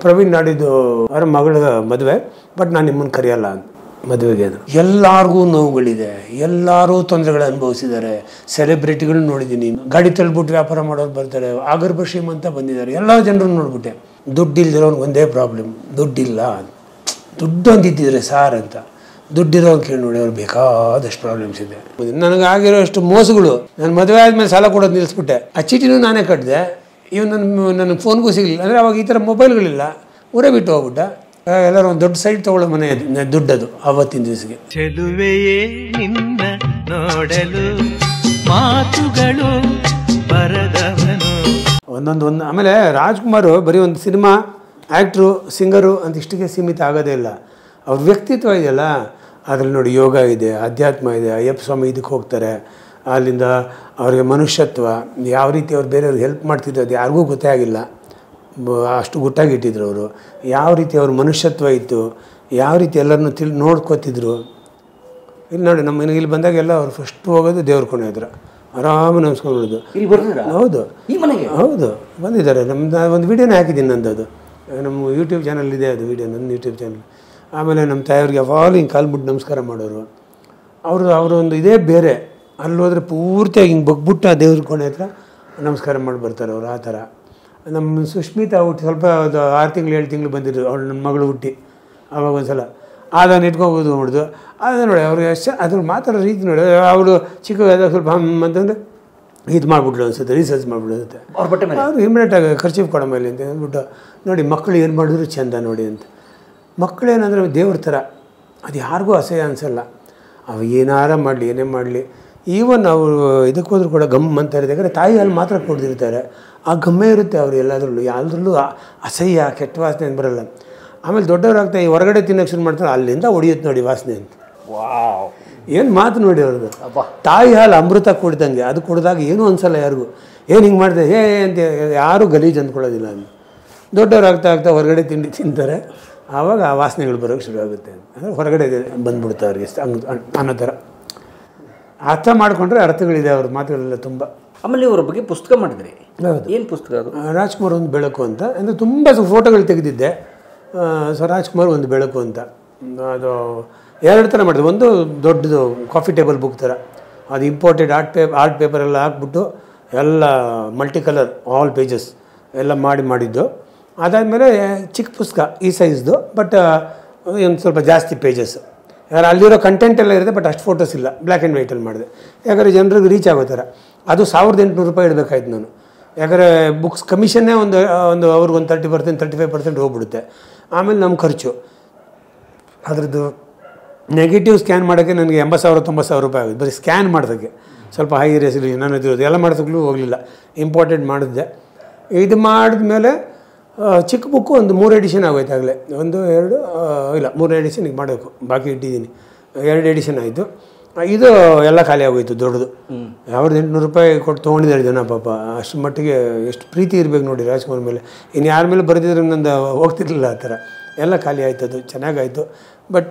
ಪ್ರವೀಣ್ ನಾಡಿದ್ದು ಅವರ ಮಗಳ ಮದುವೆ, ಬಟ್ ನಾನು ನಿಮ್ಮನ್ನು ಕರೆಯಲ್ಲ ಅಂತ ಮದುವೆಗೆ. ಅದು ಎಲ್ಲರಿಗೂ ನೋವುಗಳಿದೆ, ಎಲ್ಲರೂ ತೊಂದರೆಗಳು ಅನುಭವಿಸಿದ್ದಾರೆ. ಸೆಲೆಬ್ರಿಟಿಗಳು ನೋಡಿದ್ದೀನಿ, ಗಾಡಿ ತಳ್ಬಿಟ್ಟು ವ್ಯಾಪಾರ ಮಾಡೋರು ಬರ್ತಾರೆ, ಆಗರ್ಭ ಶ್ರೀಮಂತ ಬಂದಿದ್ದಾರೆ, ಎಲ್ಲ ಜನರು ನೋಡ್ಬಿಟ್ಟೆ. ದುಡ್ಡು ಇಲ್ದಿರೋನ್ಗೆ ಒಂದೇ ಪ್ರಾಬ್ಲಮ್, ದುಡ್ಡಿಲ್ಲ. ದುಡ್ಡು ಅಂದಿದ್ದಿದ್ರೆ ಸಾರ್ ಅಂತ, ದುಡ್ಡಿರೋ ಕೇಳಿ ನೋಡಿ ಅವ್ರು ಬೇಕಾದಷ್ಟು ಪ್ರಾಬ್ಲಮ್ಸ್ ಇದೆ. ನನಗಾಗಿರೋ ಅಷ್ಟು ಮೋಸಗಳು. ನಾನು ಮದುವೆ ಆದಮೇಲೆ ಸಾಲ ಕೊಡೋದು ನಿಲ್ಲಿಸ್ಬಿಟ್ಟೆ. ಆ ಚೀಟಿನೂ ನಾನೇ ಕಟ್ಟಿದೆ. ಇವ್ ನನಗೆ ಫೋನ್ಗೂ ಸಿಗಲಿಲ್ಲ. ಅಂದರೆ ಅವಾಗ ಈ ಥರ ಮೊಬೈಲ್ಗಳಿಲ್ಲ, ಊರೇ ಬಿಟ್ಟು ಹೋಗ್ಬಿಟ್ಟ. ಎಲ್ಲರೂ ಒಂದು ದೊಡ್ಡ ಸೈಟ್ ತೊಗೊಳ್ಳೋ ಮನೆ ದುಡ್ಡದು ಆವತ್ತಿನ ದಿವಸಕ್ಕೆ. ಚೆಲುವೆಯೇ ನಿನ್ನ ನೋಡಲು ಮಾತುಗಳು ಬರದವನು ಒಂದೊಂದು. ಆಮೇಲೆ ರಾಜ್ಕುಮಾರ್ ಬರೀ ಒಂದು ಸಿನಿಮಾ ಆ್ಯಕ್ಟ್ರು, ಸಿಂಗರು ಅಂತ ಇಷ್ಟಕ್ಕೆ ಸೀಮಿತ ಆಗೋದೇ ಇಲ್ಲ. ಅವ್ರ ವ್ಯಕ್ತಿತ್ವ ಇದೆಯಲ್ಲ, ಅದರಲ್ಲಿ ನೋಡಿ ಯೋಗ ಇದೆ, ಅಧ್ಯಾತ್ಮ ಇದೆ. ಅಯ್ಯಪ್ಪ ಸ್ವಾಮಿ ಇದಕ್ಕೆ ಹೋಗ್ತಾರೆ, ಅಲ್ಲಿಂದ ಅವ್ರಿಗೆ ಮನುಷ್ಯತ್ವ, ಯಾವ ರೀತಿ ಅವ್ರು ಬೇರೆಯವ್ರಿಗೆ ಹೆಲ್ಪ್ ಮಾಡ್ತಿದ್ರು ಅದು ಯಾರಿಗೂ ಗೊತ್ತೇ ಆಗಿಲ್ಲ. ಅಷ್ಟು ಗುಟ್ಟಾಗಿಟ್ಟಿದ್ರು ಅವರು. ಯಾವ ರೀತಿ ಅವ್ರ ಮನುಷ್ಯತ್ವ ಇತ್ತು, ಯಾವ ರೀತಿ ಎಲ್ಲರನ್ನೂ ನೋಡ್ಕೋತಿದ್ರು. ಇಲ್ಲಿ ನೋಡಿ ನಮ್ಮ ಮನೆಗೆ ಇಲ್ಲಿ ಬಂದಾಗೆಲ್ಲ ಅವ್ರು ಫಸ್ಟ್ ಹೋಗೋದು ದೇವ್ರ ಕೊನೆ ಹತ್ರ ಆರಾಮ ನಮಸ್ಕೊಂಡ್ಬಿಡೋದು. ಹೌದು ಹೌದು ಬಂದಿದ್ದಾರೆ. ನಮ್ದು ಒಂದು ವೀಡಿಯೋನೇ ಹಾಕಿದ್ದೀನಿ ನಂದು, ಅದು ನಮ್ಮ ಯೂಟ್ಯೂಬ್ ಚಾನಲ್ ಇದೆ, ಅದು ವೀಡಿಯೋ ನನ್ನ ಯೂಟ್ಯೂಬ್ ಚಾನಲ್. ಆಮೇಲೆ ನಮ್ಮ ತಾಯಿಯವ್ರಿಗೆ ಯಾವಾಗಲೂ ಹಿಂಗೆ ಕಾಲ್ಬಿಟ್ಟು ನಮಸ್ಕಾರ ಮಾಡೋರು. ಅವರೊಂದು ಇದೇ ಬೇರೆ. ಅಲ್ಲಿ ಹೋದರೆ ಪೂರ್ತಿಯಾಗಿ ಹಿಂಗೆ ಬಗ್ಬಿಟ್ಟು ಆ ದೇವ್ರ ಕೊನೆ ಹತ್ರ ನಮಸ್ಕಾರ ಮಾಡಿ ಬರ್ತಾರೆ ಅವರು. ಆ ಥರ ನಮ್ಮ ಸುಷ್ಮಿತಾ ಹುಟ್ಟಿ ಸ್ವಲ್ಪ ಒಂದು 6 ತಿಂಗಳು 7 ತಿಂಗಳು ಬಂದಿದ್ರು. ಅವಳು ನನ್ನ ಮಗಳು ಹುಟ್ಟಿ ಆವಾಗ ಒಂದು ಸಲ ಅದನ್ನು ಇಟ್ಕೊಬೋದು ನೋಡಿದು. ಅದು ನೋಡಿ ಅವ್ರಿಗೆ ಅಷ್ಟು ಅದ್ರ ಮಾತಾಡೋ ರೀತಿ ನೋಡಿ. ಅವಳು ಚಿಕ್ಕದಾಗ ಸ್ವಲ್ಪ ಅಂತಂದರೆ ಇದು ಮಾಡಿಬಿಟ್ಲು ಅನ್ಸುತ್ತೆ, ರಿಸರ್ಚ್ ಮಾಡಿಬಿಡು ಅನ್ಸುತ್ತೆ. ಅವ್ರು ಇಮಿಡಿಯೇಟಾಗಿ ಖರ್ಚಿಗೆ ಕೊಡೋ ಮೇಲೆ ಅಂತ ಅಂದ್ಬಿಟ್ಟು ನೋಡಿ ಮಕ್ಕಳು ಏನು ಮಾಡಿದ್ರು ಚೆಂದ ನೋಡಿ ಅಂತ. ಮಕ್ಕಳೇನಂದರೆ ದೇವ್ರ ಥರ, ಅದು ಯಾರಿಗೂ ಅಸಹ್ಯ ಅನಿಸಲ್ಲ. ಅವು ಏನಾರ ಮಾಡಲಿ, ಏನೇ ಮಾಡಲಿ. ಈವನ್ ಅವರು ಇದಕ್ಕೆ ಹೋದ್ರೂ ಕೂಡ ಗಮ್ ಅಂತ ಇರುತ್ತೆ. ಯಾಕಂದರೆ ತಾಯಿ ಅಲ್ಲಿ ಮಾತ್ರ ಕೊಡ್ದಿರ್ತಾರೆ, ಆ ಗಮ್ಮೆ ಇರುತ್ತೆ ಅವರು ಎಲ್ಲದರಲ್ಲೂ. ಯಾವುದ್ರಲ್ಲೂ ಅಸಹ್ಯ ಕೆಟ್ಟ ವಾಸನೆ ಅಂತ ಬರೋಲ್ಲ. ಆಮೇಲೆ ದೊಡ್ಡವರಾಗ್ತಾ ಈ ಹೊರಗಡೆ ತಿನ್ನೋಕ್ಕೆ ಶುರು ಮಾಡ್ತಾರೆ, ಅಲ್ಲಿಂದ ಹೊಡಿಯುತ್ತೆ ನೋಡಿ ವಾಸನೆ ಅಂತ. ವಾವ್, ಏನು ಮಾತು ನೋಡಿ ಅವ್ರದ್ದು. ತಾಯಿ ಹಾಲು ಅಮೃತ ಕುಡ್ದಂಗೆ, ಅದು ಕುಡ್ದಾಗ ಏನೂ ಅನಿಸಲ್ಲ ಯಾರಿಗೂ. ಏನು ಹಿಂಗೆ ಮಾಡಿದೆ ಅಂತ ಯಾರೂ ಗಲೀಜು ಅಂದ್ಕೊಳ್ಳೋದಿಲ್ಲ ಅಂತ. ದೊಡ್ಡವರಾಗ್ತಾ ಆಗ್ತಾ ಹೊರಗಡೆ ತಿಂಡಿ ತಿಂತಾರೆ, ಆವಾಗ ಆ ವಾಸನೆಗಳು ಬರೋಕ್ಕೆ ಶುರು ಆಗುತ್ತೆ. ಅಂದರೆ ಹೊರಗಡೆ ಬಂದ್ಬಿಡುತ್ತೆ ಅವ್ರಿಗೆ ಅನ್ನೋ ಥರ. ಅರ್ಥ ಮಾಡಿಕೊಂಡ್ರೆ ಅರ್ಥಗಳಿದೆ ಅವ್ರ ಮಾತುಗಳೆಲ್ಲ ತುಂಬ. ಆಮೇಲೆ ಇವರ ಬಗ್ಗೆ ಪುಸ್ತಕ ಮಾಡಿದ್ರಿ. ಏನು ಪುಸ್ತಕ ಅದು? ರಾಜ್ಕುಮಾರ್ ಒಂದು ಬೆಳಕು ಅಂತ. ಅಂದರೆ ತುಂಬ ಫೋಟೋಗಳು ತೆಗೆದಿದ್ದೆ. ಸೊ ರಾಜ್ಕುಮಾರ್ ಒಂದು ಬೆಳಕು ಅಂತ ಅದು 2 ಥರ ಮಾಡಿದೆ. ಒಂದು ದೊಡ್ಡದು ಕಾಫಿ ಟೇಬಲ್ ಬುಕ್ ಥರ, ಅದು ಇಂಪೋರ್ಟೆಡ್ ಆರ್ಟ್ ಪೇಪರೆಲ್ಲ ಹಾಕ್ಬಿಟ್ಟು ಎಲ್ಲ ಮಲ್ಟಿ ಕಲರ್ ಆಲ್ ಪೇಜಸ್ ಎಲ್ಲ ಮಾಡಿದ್ದು. ಅದಾದಮೇಲೆ ಚಿಕ್ಕ ಪುಸ್ತಕ ಈ ಸೈಜ್ದು, ಬಟ್ ಒಂದು ಸ್ವಲ್ಪ ಜಾಸ್ತಿ ಪೇಜಸ್. ಯಾರು ಅಲ್ಲಿರೋ ಕಂಟೆಂಟ್ ಎಲ್ಲ ಇರುತ್ತೆ, ಬಟ್ ಅಷ್ಟು ಫೋಟೋಸ್ ಇಲ್ಲ, ಬ್ಲ್ಯಾಕ್ ಆ್ಯಂಡ್ ವೈಟಲ್ಲಿ ಮಾಡಿದೆ. ಯಾಕಂದರೆ ಜನರಿಗೆ ರೀಚ್ ಆಗೋ ಥರ. ಅದು 1800 ರೂಪಾಯಿ ಇಡಬೇಕಾಯ್ತು ನಾನು. ಯಾಕಂದರೆ ಬುಕ್ಸ್ ಕಮಿಷನ್ನೇ ಒಂದು ಅವ್ರಿಗೊಂದು 30% 35% ಹೋಗ್ಬಿಡುತ್ತೆ. ಆಮೇಲೆ ನಮ್ಮ ಖರ್ಚು, ಅದರದ್ದು ನೆಗೆಟಿವ್ ಸ್ಕ್ಯಾನ್ ಮಾಡೋಕ್ಕೆ ನನಗೆ 80,000 90,000 ರೂಪಾಯಿ ಆಗುತ್ತೆ ಬರೀ ಸ್ಕ್ಯಾನ್ ಮಾಡೋದಕ್ಕೆ. ಸ್ವಲ್ಪ ಹೈ ರೆಸಲ್ಯೂಷನ್ ನಾನು ಇರೋದು ಎಲ್ಲ ಮಾಡೋದಕ್ಕೂ ಹೋಗಲಿಲ್ಲ, ಇಂಪಾರ್ಟೆಂಟ್ ಮಾಡಿದ್ದೆ. ಇದು ಮಾಡಿದ್ಮೇಲೆ ಚಿಕ್ಕ ಬುಕ್ಕು ಒಂದು 3 ಎಡಿಷನ್ ಆಗೋಯ್ತು ಆಗಲೇ. 1 2 ಇಲ್ಲ 3 ಎಡಿಷನ್ ಈಗ ಮಾಡಬೇಕು, ಬಾಕಿ ಇಟ್ಟಿದ್ದೀನಿ. 2 ಎಡಿಷನ್ ಆಯಿತು. ಇದು ಎಲ್ಲ ಖಾಲಿ ಆಗೋಯ್ತು ದೊಡ್ಡದು. 1800 ರೂಪಾಯಿ ಕೊಟ್ಟು ತೊಗೊಂಡಿದ್ದಾರೆ ಜನ ಪಾಪ. ಅಷ್ಟು ಮಟ್ಟಿಗೆ ಎಷ್ಟು ಪ್ರೀತಿ ಇರಬೇಕು ನೋಡಿ ರಾಜ್ಕುಮಾರ್ ಮೇಲೆ. ಇನ್ನು ಯಾರ ಮೇಲೆ ಬರೆದಿದ್ರೆ ನಂದು ಹೋಗ್ತಿರ್ಲಿಲ್ಲ ಆ ಥರ. ಎಲ್ಲ ಖಾಲಿ ಆಯ್ತು, ಅದು ಚೆನ್ನಾಗಾಯಿತು. ಬಟ್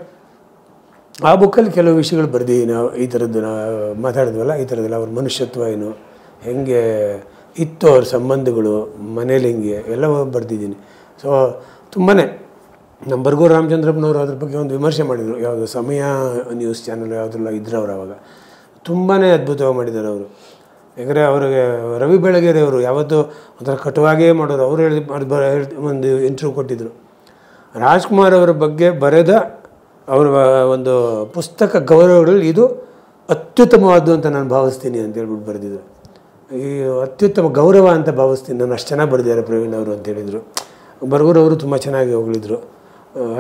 ಆ ಬುಕ್ಕಲ್ಲಿ ಕೆಲವು ವಿಷಯಗಳು ಬರೆದಿದ್ದೀನಿ ನಾವು. ಈ ಥರದ್ದು ಮಾತಾಡಿದ್ವಲ್ಲ, ಈ ಥರದ್ದೆಲ್ಲ ಅವ್ರ ಮನುಷ್ಯತ್ವ ಏನು, ಹೆಂಗೆ ಇತ್ತು ಅವ್ರ ಸಂಬಂಧಗಳು ಮನೇಲಿ, ಹಿಂಗೆ ಎಲ್ಲ ಬರೆದಿದ್ದೀನಿ. ಸೊ ತುಂಬಾ ನಮ್ಮ ಬರ್ಗೂರು ರಾಮಚಂದ್ರಪ್ಪನವರು ಅದ್ರ ಬಗ್ಗೆ ಒಂದು ವಿಮರ್ಶೆ ಮಾಡಿದರು. ಯಾವುದು ಸಮಯ ನ್ಯೂಸ್ ಚಾನಲ್ ಯಾವುದೆಲ್ಲ ಇದ್ರು ಅವರು ಅವಾಗ. ತುಂಬಾ ಅದ್ಭುತವಾಗಿ ಮಾಡಿದ್ದಾರೆ ಅವರು. ಯಾಕಂದರೆ ಅವ್ರಿಗೆ ರವಿ ಬೆಳಗೆರೆ ಅವರು ಯಾವತ್ತೂ ಒಂಥರ ಕಟುವಾಗೇ ಮಾಡೋರು. ಅವರು ಒಂದು ಇಂಟರ್ವ್ಯೂ ಕೊಟ್ಟಿದ್ದರು. ರಾಜ್ಕುಮಾರ್ ಅವರ ಬಗ್ಗೆ ಬರೆದ ಅವರ ಒಂದು ಪುಸ್ತಕ ಗೌರವಗಳಲ್ಲಿ ಇದು ಅತ್ಯುತ್ತಮವಾದ್ದು ಅಂತ ನಾನು ಭಾವಿಸ್ತೀನಿ ಅಂತ ಹೇಳ್ಬಿಟ್ಟು ಬರೆದಿದ್ರು. ಈ ಅತ್ಯುತ್ತಮ ಗೌರವ ಅಂತ ಭಾವಿಸ್ತೀನಿ ನಾನು, ಅಷ್ಟು ಚೆನ್ನಾಗಿ ಬರೆದಿದ್ದಾರೆ ಪ್ರವೀಣ್ ಅವರು ಅಂತ ಹೇಳಿದರು. ಬರ್ಗೂರವರು ತುಂಬ ಚೆನ್ನಾಗಿ ಹೊಗಳಿದ್ರು.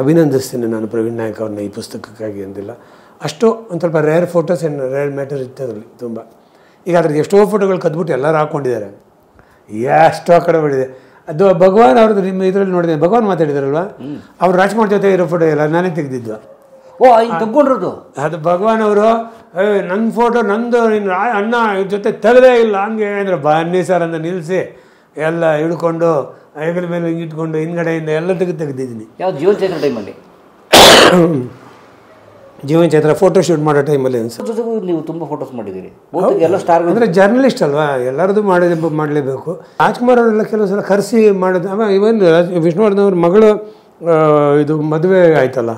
ಅಭಿನಂದಿಸ್ತೀನಿ ನಾನು ಪ್ರವೀಣ್ ನಾಯಕ್ ಅವ್ರನ್ನ ಈ ಪುಸ್ತಕಕ್ಕಾಗಿ ಅಂದಿಲ್ಲ. ಅಷ್ಟು ಒಂದು ಸ್ವಲ್ಪ rare photos and rare matter ಇತ್ತು ಅದರಲ್ಲಿ ತುಂಬ. ಈಗ ಅದ್ರದ್ದು ಎಷ್ಟೋ ಫೋಟೋಗಳು ಕದ್ಬಿಟ್ಟು ಎಲ್ಲರೂ ಹಾಕ್ಕೊಂಡಿದ್ದಾರೆ, ಎಷ್ಟೋ ಕಡೆ ಬಿಡಿದೆ. ಅದು ಭಗವಾನ್ ಅವ್ರದ್ದು ನಿಮ್ಮ ಇದರಲ್ಲಿ ನೋಡಿದೆ, ಭಗವಾನ್ ಮಾತಾಡಿದಾರಲ್ವ, ಅವ್ರು ರಾಜ್ಕುಮಾರ್ ಜೊತೆ ಇರೋ ಫೋಟೋ ಎಲ್ಲ ನಾನೇ ತೆಗೆದಿದ್ದು. ತಗೊಂಡ್ರದು ಅದು ಭಗವಾನ್ ಅವರು ನನ್ನ ಫೋಟೋ ನಂದು ನಿನ್ನ ಅಣ್ಣ ಇವ್ರ ಜೊತೆ ತೆಗೆದೇ ಇಲ್ಲ ಹಂಗೆ ಅಂದರೆ ಬನ್ನಿ ಸರ್ ಅಂತ ನಿಲ್ಲಿಸಿ ಎಲ್ಲ ಹಿಡ್ಕೊಂಡು ಹೆಗಲ ಮೇಲೆ ಹಿಂಗೆ ಇಟ್ಕೊಂಡು ಹಿಂದ್ಗಡೆಯಿಂದ ಎಲ್ಲ ತೆಗೆದಿದ್ದೀನಿ. ಯಾವ್ದು ಜೀವನ ಚೈತ್ರ ಟೈಮಲ್ಲಿ ಜೀವನ್ ಚೈತ್ರ ಫೋಟೋ ಶೂಟ್ ಮಾಡೋ ಟೈಮಲ್ಲಿ ಅನ್ಸುತ್ತೆ. ಜೊತೆಗೂ ನೀವು ತುಂಬ ಫೋಟೋಸ್ ಮಾಡಿದ್ದೀರಿ, ಬಹುತೇಕ ಎಲ್ಲ ಸ್ಟಾರ್. ಅಂದರೆ ಜರ್ನಲಿಸ್ಟ್ ಅಲ್ವಾ, ಎಲ್ಲರದು ಮಾಡಲೇಬೇಕು. ರಾಜ್ಕುಮಾರ್ ಅವರೆಲ್ಲ ಕೆಲವು ಸಲ ಕರೆಸಿ ಮಾಡೋದು. ಆಮೇಲೆ ಇವನ್ ವಿಷ್ಣುವರ್ಧನ್ ಅವ್ರ ಮಗಳು ಇದು ಮದುವೆ ಆಯ್ತಲ್ಲ,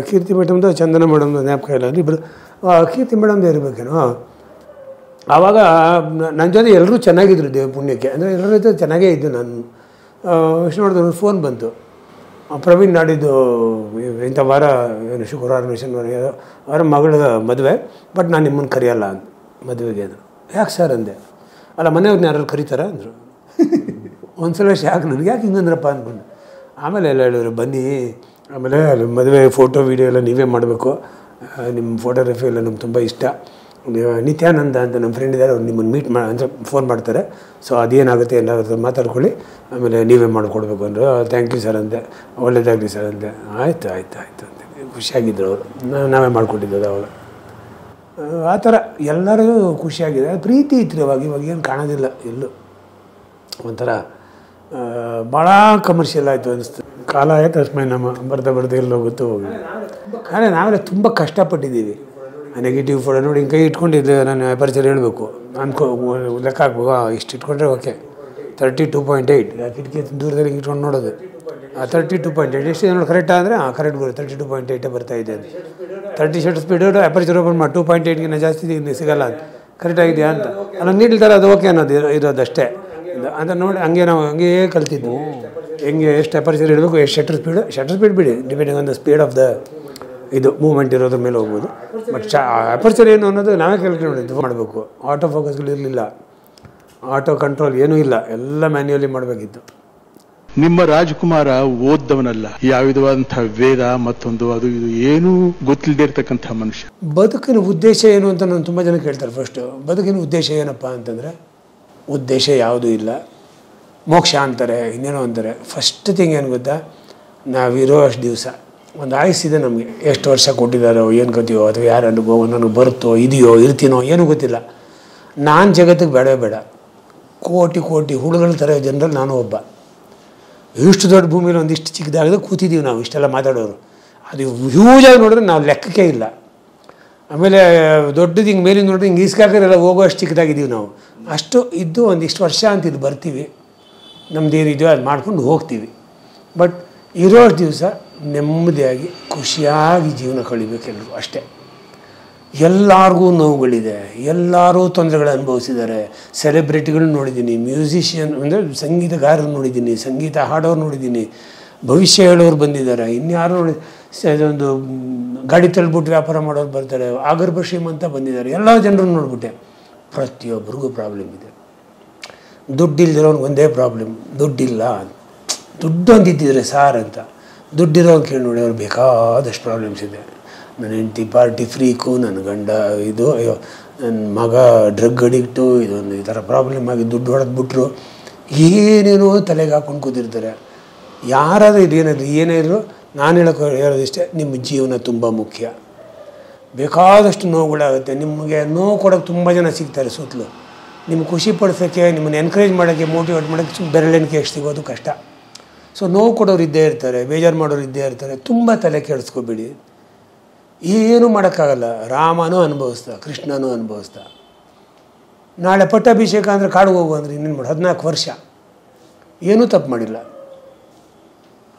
ಕೀರ್ತಿ ಮೇಡಮ್ದು ಚಂದನ ಮೇಡಮ್ದು ಜ್ಞಾಪಕ ಇಲ್ಲ, ಇಬ್ಬರು ಕೀರ್ತಿ ಮೇಡಮ್ದು ಇರಬೇಕೇನೋ. ಆವಾಗ ನನ್ನ ಜೊತೆ ಎಲ್ಲರೂ ಚೆನ್ನಾಗಿದ್ರು ದೇವ ಪುಣ್ಯಕ್ಕೆ, ಅಂದರೆ ಎಲ್ಲರ ಜೊತೆ ಚೆನ್ನಾಗೇ ಇದ್ದು ನಾನು. ವಿಷ್ಣುವರ್ಧನ್ ಫೋನ್ ಬಂತು, ಪ್ರವೀಣ್ ನಾಡಿದ್ದು ಇಂಥ ವಾರ ಏನು ಶುಕ್ರವಾರ ಅವರ ಮಗಳ ಮದುವೆ, ಬಟ್ ನಾನು ನಿಮ್ಮನ್ನು ಕರೆಯಲ್ಲ ಅಂತ ಮದುವೆಗೆ ಅಂದರು. ಯಾಕೆ ಸರ್ ಅಂದೆ. ಅಲ್ಲ ಮನೆಯವ್ರನ್ನ ಯಾರು ಕರೀತಾರ ಅಂದರು. ಒಂದ್ಸಲ ಶಾಕ್ ನನಗೆ, ಯಾಕೆ ಹಿಂಗಂದ್ರಪ್ಪ ಅಂದ್ಕೊಂಡು. ಆಮೇಲೆ ಎಲ್ಲ ಹೇಳಿದ್ರು ಬನ್ನಿ, ಆಮೇಲೆ ಮದುವೆ ಫೋಟೋ ವೀಡಿಯೋ ಎಲ್ಲ ನೀವೇ ಮಾಡಬೇಕು, ನಿಮ್ಮ ಫೋಟೋಗ್ರಫಿ ಎಲ್ಲ ನಮ್ಗೆ ತುಂಬ ಇಷ್ಟ. ನಿತ್ಯಾನಂದ ಅಂತ ನಮ್ಮ ಫ್ರೆಂಡ್ ಇದ್ದಾರೆ, ಅವ್ರು ನಿಮ್ಮನ್ನು ಮೀಟ್ ಅಂದರೆ ಫೋನ್ ಮಾಡ್ತಾರೆ, ಸೊ ಅದೇನಾಗುತ್ತೆ ಏನಾಗುತ್ತೆ ಮಾತಾಡ್ಕೊಳ್ಳಿ, ಆಮೇಲೆ ನೀವೇ ಮಾಡಿಕೊಡ್ಬೇಕು ಅಂದರು. ಥ್ಯಾಂಕ್ ಯು ಸರ್ ಅಂತೆ, ಒಳ್ಳೇದಾಗಲಿ ಸರ್ ಅಂತೆ. ಆಯಿತು ಆಯಿತು ಆಯಿತು ಅಂತ ಖುಷಿಯಾಗಿದ್ದರು ಅವರು, ನಾವೇ ಮಾಡಿಕೊಟ್ಟಿದ್ದು ಅವಾಗ. ಆ ಥರ ಎಲ್ಲರಿಗೂ ಖುಷಿಯಾಗಿದೆ, ಪ್ರೀತಿ ಇತ್ತು. ಇವಾಗ ಏನು ಕಾಣೋದಿಲ್ಲ ಎಲ್ಲೂ. ಒಂಥರ ಭಾಳ ಕಮರ್ಷಿಯಲ್ ಆಯಿತು ಅನಿಸ್ತು. ಕಾಲ ಆಯ್ತು ಅಷ್ಟೇ ನಮ್ಮ ಬರ್ತಾ ಎಲ್ಲೋ ಗೊತ್ತು ಹೋಗಿ. ಆದರೆ ನಾವೆಲ್ಲ ತುಂಬ ಕಷ್ಟಪಟ್ಟಿದ್ದೀವಿ. ನೆಗೆಟಿವ್ ಫೋಟೋ ನೋಡಿ ಹಿಂಗೆ ಕೈ ಇಟ್ಕೊಂಡಿದ್ದೆ, ನಾನು ಪರಿಚಯ ಹೇಳಬೇಕು ಲೆಕ್ಕ ಹಾಕ್ಬೇಕು, ಇಷ್ಟು ಇಟ್ಕೊಂಡ್ರೆ ಓಕೆ. 32.8 ಕಿಟಕಿ ದೂರದಲ್ಲಿ ಇಟ್ಕೊಂಡು ನೋಡೋದು, 32.8 ಎಷ್ಟು ನೋಡಿ ಕರೆಕ್ಟಾ ಅಂದರೆ ಕರೆಕ್ಟ್ ಬರುತ್ತೆ, 32.8 ಬರ್ತಾಯಿದೆ ಅಂತ. 30 ಶಟರ್ ಸ್ಪೀಡು ಅಪರ್ಚರ್ ಓಪನ್ ಮಾಡಿ 2.8ಗಿನ್ನ ಜಾಸ್ತಿ ಸಿಗೋಲ್ಲ ಅಂತ, ಕರೆಕ್ಟಾಗಿದೆಯಾ ಅಂತ. ಅಲ್ಲ ನೀಡ್ತಾರೆ, ಅದು ಓಕೆ ಅನ್ನೋದು ಇರೋದಷ್ಟೇ ಅಂತ ನೋಡಿ ಹಂಗೆ ನಾವು ಹಂಗೇ ಕಲ್ತಿದ್ದು. ಹೆಂಗೆ ಎಷ್ಟು ಅಪರ್ಚರ್ ಇಡಬೇಕು, ಎಷ್ಟು ಶಟರ್ ಸ್ಪೀಡ್ ಬಿಡಿ, depending on the speed of the ಇದು ಮೂವ್ಮೆಂಟ್ ಇರೋದ್ರ ಮೇಲೆ ಹೋಗ್ಬೋದು. ಬಟ್ ಅಪರ್ಚರ್ ಏನು ಅನ್ನೋದು ನಾವೇ ಕ್ಯಾಲ್ಕುಲೇಟ್ ಮಾಡಬೇಕು. ಆಟೋ ಫೋಕಸ್ಗಳು ಇರಲಿಲ್ಲ, ಆಟೋ ಕಂಟ್ರೋಲ್ ಏನೂ ಇಲ್ಲ, ಎಲ್ಲ ಮ್ಯಾನ್ಯುಯಲಿ ಮಾಡಬೇಕಿತ್ತು. ನಿಮ್ಮ ರಾಜ್ಕುಮಾರ ಓದ್ದವನಲ್ಲ, ಯಾವ ವಿಧವಾದಂತಹ ವೇದ ಮತ್ತೊಂದು ಅದು ಇದು ಏನೂ ಗೊತ್ತಿಲ್ಲದೆ ಇರ್ತಕ್ಕಂಥ ಮನುಷ್ಯ. ಬದುಕಿನ ಉದ್ದೇಶ ಏನು ಅಂತ ನಾನು ತುಂಬ ಜನ ಕೇಳ್ತಾರೆ. ಫಸ್ಟು ಬದುಕಿನ ಉದ್ದೇಶ ಏನಪ್ಪ ಅಂತಂದರೆ, ಉದ್ದೇಶ ಯಾವುದೂ ಇಲ್ಲ, ಮೋಕ್ಷ ಅಂತಾರೆ, ಇನ್ನೇನೋ ಅಂತಾರೆ. ಫಸ್ಟ್ ಥಿಂಗ್ ಏನು ಗೊತ್ತಾ, ನಾವಿರೋ ಅಷ್ಟು ದಿವಸ ಒಂದು ಆಯುಸ್ಸಿದೆ ನಮಗೆ. ಎಷ್ಟು ವರ್ಷ ಕೊಟ್ಟಿದ್ದಾರೋ ಏನು ಗೊತ್ತಿಯೋ, ಅಥವಾ ಯಾರು ಅನುಭವ ನನಗೆ ಬರುತ್ತೋ ಇದೆಯೋ ಇರ್ತೀನೋ ಏನೂ ಗೊತ್ತಿಲ್ಲ. ನಾನು ಜಗತ್ತಿಗೆ ಬೇಡ, ಕೋಟಿ ಹುಳುಗಳ ಥರ ಜನರಲ್ಲಿ ನಾನು ಒಬ್ಬ. ಇಷ್ಟು ದೊಡ್ಡ ಭೂಮಿಯಲ್ಲಿ ಒಂದಿಷ್ಟು ಚಿಕ್ಕದಾಗದೆ ಕೂತಿದ್ದೀವಿ ನಾವು, ಇಷ್ಟೆಲ್ಲ ಮಾತಾಡೋರು. ಅದು ಹ್ಯೂಜಾಗಿ ನೋಡಿದ್ರೆ ನಾವು ಲೆಕ್ಕಕ್ಕೆ ಇಲ್ಲ. ಆಮೇಲೆ ದೊಡ್ಡದು ಹಿಂಗೆ ಮೇಲಿಂದ ನೋಡಿದ್ರೆ ಹಿಂಗೆ ಈಸ್ಕಾಕರೆಲ್ಲ ಹೋಗೋ ಅಷ್ಟು ಚಿಕ್ಕದಾಗಿದ್ದೀವಿ ನಾವು. ಅಷ್ಟು ಇದ್ದು ಒಂದಿಷ್ಟು ವರ್ಷ ಅಂತ ಇದು ಬರ್ತೀವಿ, ನಮ್ದು ಏನಿದೆಯೋ ಅದು ಮಾಡ್ಕೊಂಡು ಹೋಗ್ತೀವಿ. ಬಟ್ ಇರೋ ದಿವಸ ನೆಮ್ಮದಿಯಾಗಿ ಖುಷಿಯಾಗಿ ಜೀವನ ಕಳಿಬೇಕೆಲ್ಲರೂ ಅಷ್ಟೇ. ಎಲ್ಲರಿಗೂ ನೋವುಗಳಿದೆ, ಎಲ್ಲರೂ ತೊಂದರೆಗಳು ಅನುಭವಿಸಿದ್ದಾರೆ. ಸೆಲೆಬ್ರಿಟಿಗಳನ್ನ ನೋಡಿದ್ದೀನಿ, ಮ್ಯೂಸಿಷಿಯನ್ ಅಂದರೆ ಸಂಗೀತಗಾರರು ನೋಡಿದ್ದೀನಿ, ಸಂಗೀತ ಹಾಡೋರು ನೋಡಿದ್ದೀನಿ, ಭವಿಷ್ಯ ಹೇಳೋರು ಬಂದಿದ್ದಾರೆ, ಇನ್ಯಾರು ನೋಡಿ ಒಂದು ಗಾಡಿ ತಳ್ಳಿಬಿಟ್ಟು ವ್ಯಾಪಾರ ಮಾಡೋರು ಬರ್ತಾರೆ, ಆಗರ್ಭ ಶ್ರೀಮಂತ ಬಂದಿದ್ದಾರೆ, ಎಲ್ಲ ಜನರನ್ನು ನೋಡ್ಬಿಟ್ಟೆ. ಪ್ರತಿಯೊಬ್ಬರಿಗೂ ಪ್ರಾಬ್ಲಮ್ ಇದೆ. ದುಡ್ಡಿಲ್ದಿರೋನ್ಗೆ ಒಂದೇ ಪ್ರಾಬ್ಲಮ್, ದುಡ್ಡಿಲ್ಲ. ದುಡ್ಡು ಅಂತಿದ್ದಿದ್ರೆ ಸಾರ್ ಅಂತ, ದುಡ್ಡಿರೋನು ಕೇಳಿ ನೋಡಿ ಅವ್ರು ಬೇಕಾದಷ್ಟು ಪ್ರಾಬ್ಲಮ್ಸ್ ಇದೆ. ನನ್ನ ಹೆಂಡತಿ ಪಾರ್ಟಿ ಫ್ರೀಕು, ನನ್ನ ಗಂಡ ಇದು, ಅಯ್ಯೋ ನನ್ನ ಮಗ ಡ್ರಗ್ ಅಡಿಕ್ಟು, ಇದೊಂದು ಈ ಥರ ಪ್ರಾಬ್ಲಮ್ ಆಗಿ ದುಡ್ಡು ಹೊಡೆದ್ಬಿಟ್ರು, ಏನೇನೋ ತಲೆಗೆ ಹಾಕ್ಕೊಂಡು ಕೂತಿರ್ತಾರೆ. ಯಾರಾದರೂ ಏನೇ ಇದ್ರು ನಾನು ಹೇಳೋದಿಷ್ಟೇ, ನಿಮ್ಮ ಜೀವನ ತುಂಬ ಮುಖ್ಯ. ಬೇಕಾದಷ್ಟು ನೋವುಗಳಾಗುತ್ತೆ, ನಿಮಗೆ ನೋವು ಕೊಡೋಕ್ಕೆ ತುಂಬ ಜನ ಸಿಗ್ತಾರೆ ಸುತ್ತಲೂ. ನಿಮ್ಗೆ ಖುಷಿ ಪಡಿಸೋಕ್ಕೆ, ನಿಮ್ಮನ್ನು ಎನ್ಕರೇಜ್ ಮಾಡೋಕ್ಕೆ, ಮೋಟಿವೇಟ್ ಮಾಡೋಕ್ಕೆ ಬೆರಳೆಣಿಕೆ ಎಷ್ಟು ಸಿಗೋದು ಕಷ್ಟ. ಸೊ ನೋವು ಕೊಡೋರು ಇದ್ದೇ ಇರ್ತಾರೆ, ಬೇಜಾರು ಮಾಡೋರು ಇದ್ದೇ ಇರ್ತಾರೆ. ತುಂಬ ತಲೆ ಕೆಡಿಸ್ಕೊಬೇಡಿ, ಏನೂ ಮಾಡೋಕ್ಕಾಗಲ್ಲ. ರಾಮನೂ ಅನುಭವಿಸ್ದ, ಕೃಷ್ಣನೂ ಅನುಭವಿಸ್ದ. ನಾಳೆ ಪಟ್ಟಾಭಿಷೇಕ ಅಂದರೆ ಕಾಡಿಗೆ ಹೋಗು ಅಂದರೆ ಇನ್ನೇನು ಮಾಡಿ, 14 ವರ್ಷ ಏನೂ ತಪ್ಪು ಮಾಡಿಲ್ಲ.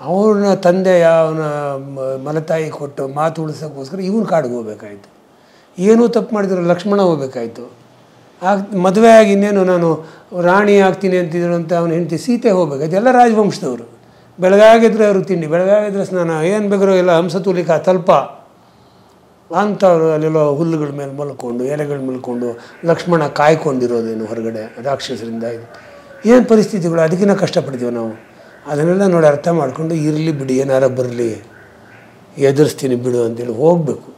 ಅವನ ತಂದೆ ಅವನ ಮಲತಾಯಿ ಕೊಟ್ಟು ಮಾತು ಉಳಿಸೋಕ್ಕೋಸ್ಕರ ಇವನು ಕಾಡಿಗೆ ಹೋಗ್ಬೇಕಾಯ್ತು. ಏನೂ ತಪ್ಪು ಮಾಡಿದ್ರು ಲಕ್ಷ್ಮಣ ಹೋಗ್ಬೇಕಾಯ್ತು. ಮದುವೆ ಆಗಿ ಇನ್ನೇನು ನಾನು ರಾಣಿ ಆಗ್ತೀನಿ ಅಂತಿದ್ರು ಅಂತ ಅವನ ಹೆಂಡತಿ ಸೀತೆ ಹೋಗ್ಬೇಕಾಯ್ತು. ಎಲ್ಲ ರಾಜವಂಶದವರು. ಬೆಳಗಾಗಿದ್ರೆ ಅವರು ತಿಂಡಿ, ಬೆಳಗಾಗಿದ್ರೆ ಸ್ನಾನ, ಏನು ಬೇಕಾದ್ರು ಎಲ್ಲ ಹಂಸತೂಲಿಕ ತಲ್ಪ ಅಂಥವ್ರು ಅಲ್ಲೆಲ್ಲೋ ಹುಲ್ಲುಗಳ ಮೇಲೆ ಮಲ್ಕೊಂಡು, ಎಲೆಗಳ ಮಲ್ಕೊಂಡು, ಲಕ್ಷ್ಮಣ ಕಾಯ್ಕೊಂಡಿರೋದೇನು ಹೊರಗಡೆ ರಾಕ್ಷಸರಿಂದ. ಇದು ಏನು ಪರಿಸ್ಥಿತಿಗಳು, ಅದಕ್ಕಿಂತ ಕಷ್ಟಪಡ್ತೀವಿ ನಾವು. ಅದನ್ನೆಲ್ಲ ನೋಡಿ ಅರ್ಥ ಮಾಡಿಕೊಂಡು ಇರಲಿ ಬಿಡಿ, ಏನಾರ ಬರಲಿ, ಎದುರಿಸ್ತೀನಿ ಬಿಡು ಅಂತೇಳಿ ಹೋಗಬೇಕು.